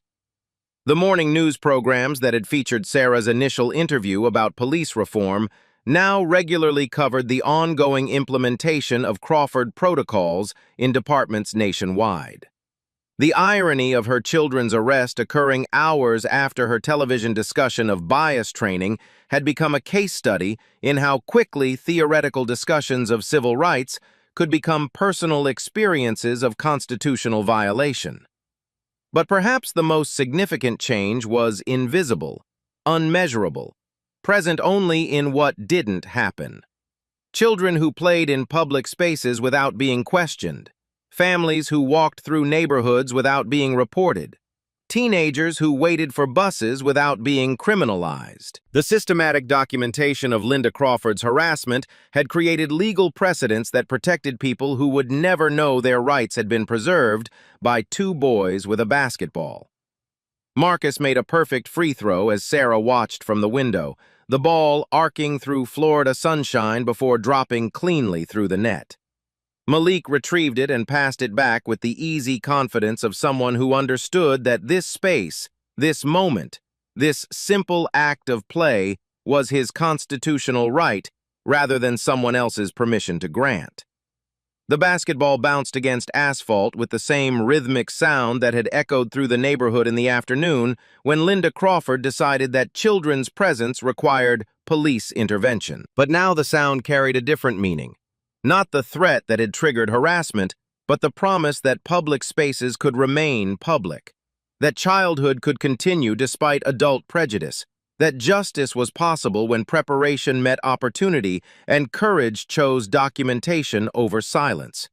The morning news programs that had featured Sarah's initial interview about police reform now regularly covered the ongoing implementation of Crawford protocols in departments nationwide. The irony of her children's arrest occurring hours after her television discussion of bias training had become a case study in how quickly theoretical discussions of civil rights could become personal experiences of constitutional violation. But perhaps the most significant change was invisible, unmeasurable, present only in what didn't happen. Children who played in public spaces without being questioned, families who walked through neighborhoods without being reported, teenagers who waited for buses without being criminalized. The systematic documentation of Linda Crawford's harassment had created legal precedents that protected people who would never know their rights had been preserved by two boys with a basketball. Marcus made a perfect free throw as Sarah watched from the window, the ball arcing through Florida sunshine before dropping cleanly through the net. Malik retrieved it and passed it back with the easy confidence of someone who understood that this space, this moment, this simple act of play was his constitutional right rather than someone else's permission to grant. The basketball bounced against asphalt with the same rhythmic sound that had echoed through the neighborhood in the afternoon when Linda Crawford decided that children's presence required police intervention. But now the sound carried a different meaning. Not the threat that had triggered harassment, but the promise that public spaces could remain public, that childhood could continue despite adult prejudice, that justice was possible when preparation met opportunity and courage chose documentation over silence.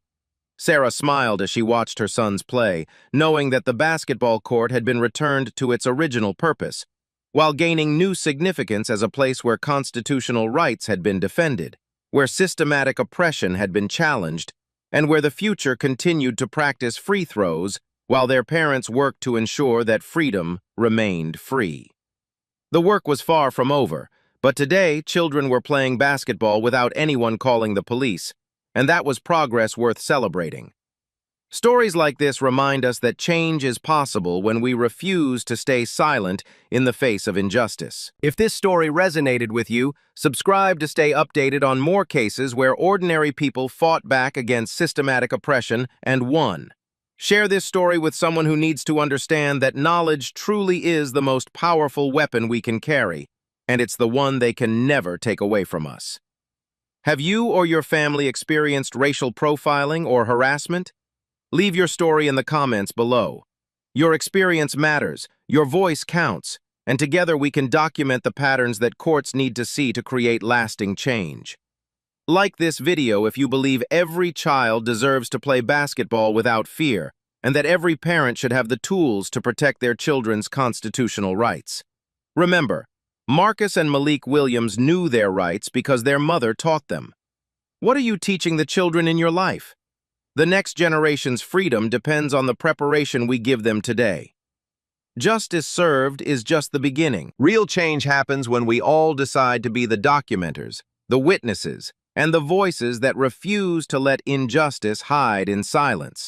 Sarah smiled as she watched her sons play, knowing that the basketball court had been returned to its original purpose, while gaining new significance as a place where constitutional rights had been defended, where systematic oppression had been challenged, and where the future continued to practice free throws while their parents worked to ensure that freedom remained free. The work was far from over, but today children were playing basketball without anyone calling the police, and that was progress worth celebrating. Stories like this remind us that change is possible when we refuse to stay silent in the face of injustice. If this story resonated with you, subscribe to stay updated on more cases where ordinary people fought back against systematic oppression and won. Share this story with someone who needs to understand that knowledge truly is the most powerful weapon we can carry, and it's the one they can never take away from us. Have you or your family experienced racial profiling or harassment? Leave your story in the comments below. Your experience matters, your voice counts, and together we can document the patterns that courts need to see to create lasting change. Like this video if you believe every child deserves to play basketball without fear, and that every parent should have the tools to protect their children's constitutional rights. Remember, Marcus and Malik Williams knew their rights because their mother taught them. What are you teaching the children in your life? The next generation's freedom depends on the preparation we give them today. Justice served is just the beginning. Real change happens when we all decide to be the documenters, the witnesses, and the voices that refuse to let injustice hide in silence.